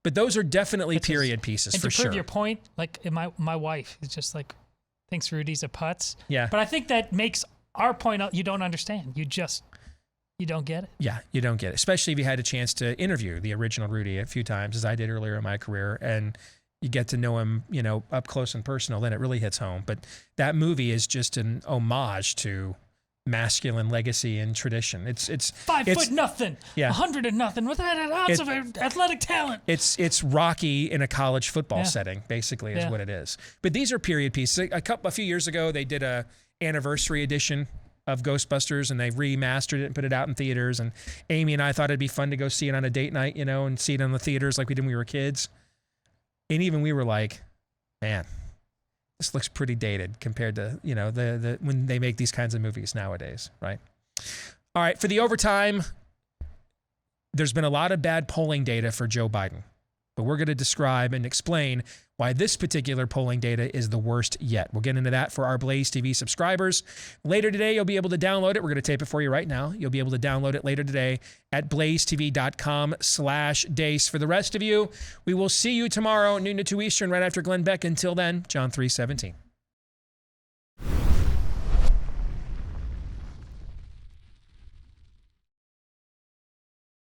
But those are definitely period pieces for sure. And to prove your point, like my wife is just like, thinks Rudy's a putz. Yeah. But I think that makes our point out. You don't understand. You don't get it. Yeah, you don't get it. Especially if you had a chance to interview the original Rudy a few times, as I did earlier in my career, and you get to know him, you know, up close and personal, then it really hits home. But that movie is just an homage to masculine legacy and tradition. It's 5 foot nothing, 100 and nothing with an ounce of athletic talent. It's Rocky in a college football setting, basically, is what it is. But these are period pieces. A few years ago, they did a anniversary edition of Ghostbusters, and they remastered it and put it out in theaters. And Amy and I thought it'd be fun to go see it on a date night, you know, and see it in the theaters like we did when we were kids. And even we were like, man, this looks pretty dated compared to, you know, the when they make these kinds of movies nowadays, right? All right, for the overtime, there's been a lot of bad polling data for Joe Biden, but we're going to describe and explain why this particular polling data is the worst yet. We'll get into that for our Blaze TV subscribers. Later today, you'll be able to download it. We're going to tape it for you right now. You'll be able to download it later today at blazetv.com/Deace. For the rest of you, we will see you tomorrow, noon to 2 Eastern, right after Glenn Beck. Until then, John 3:17.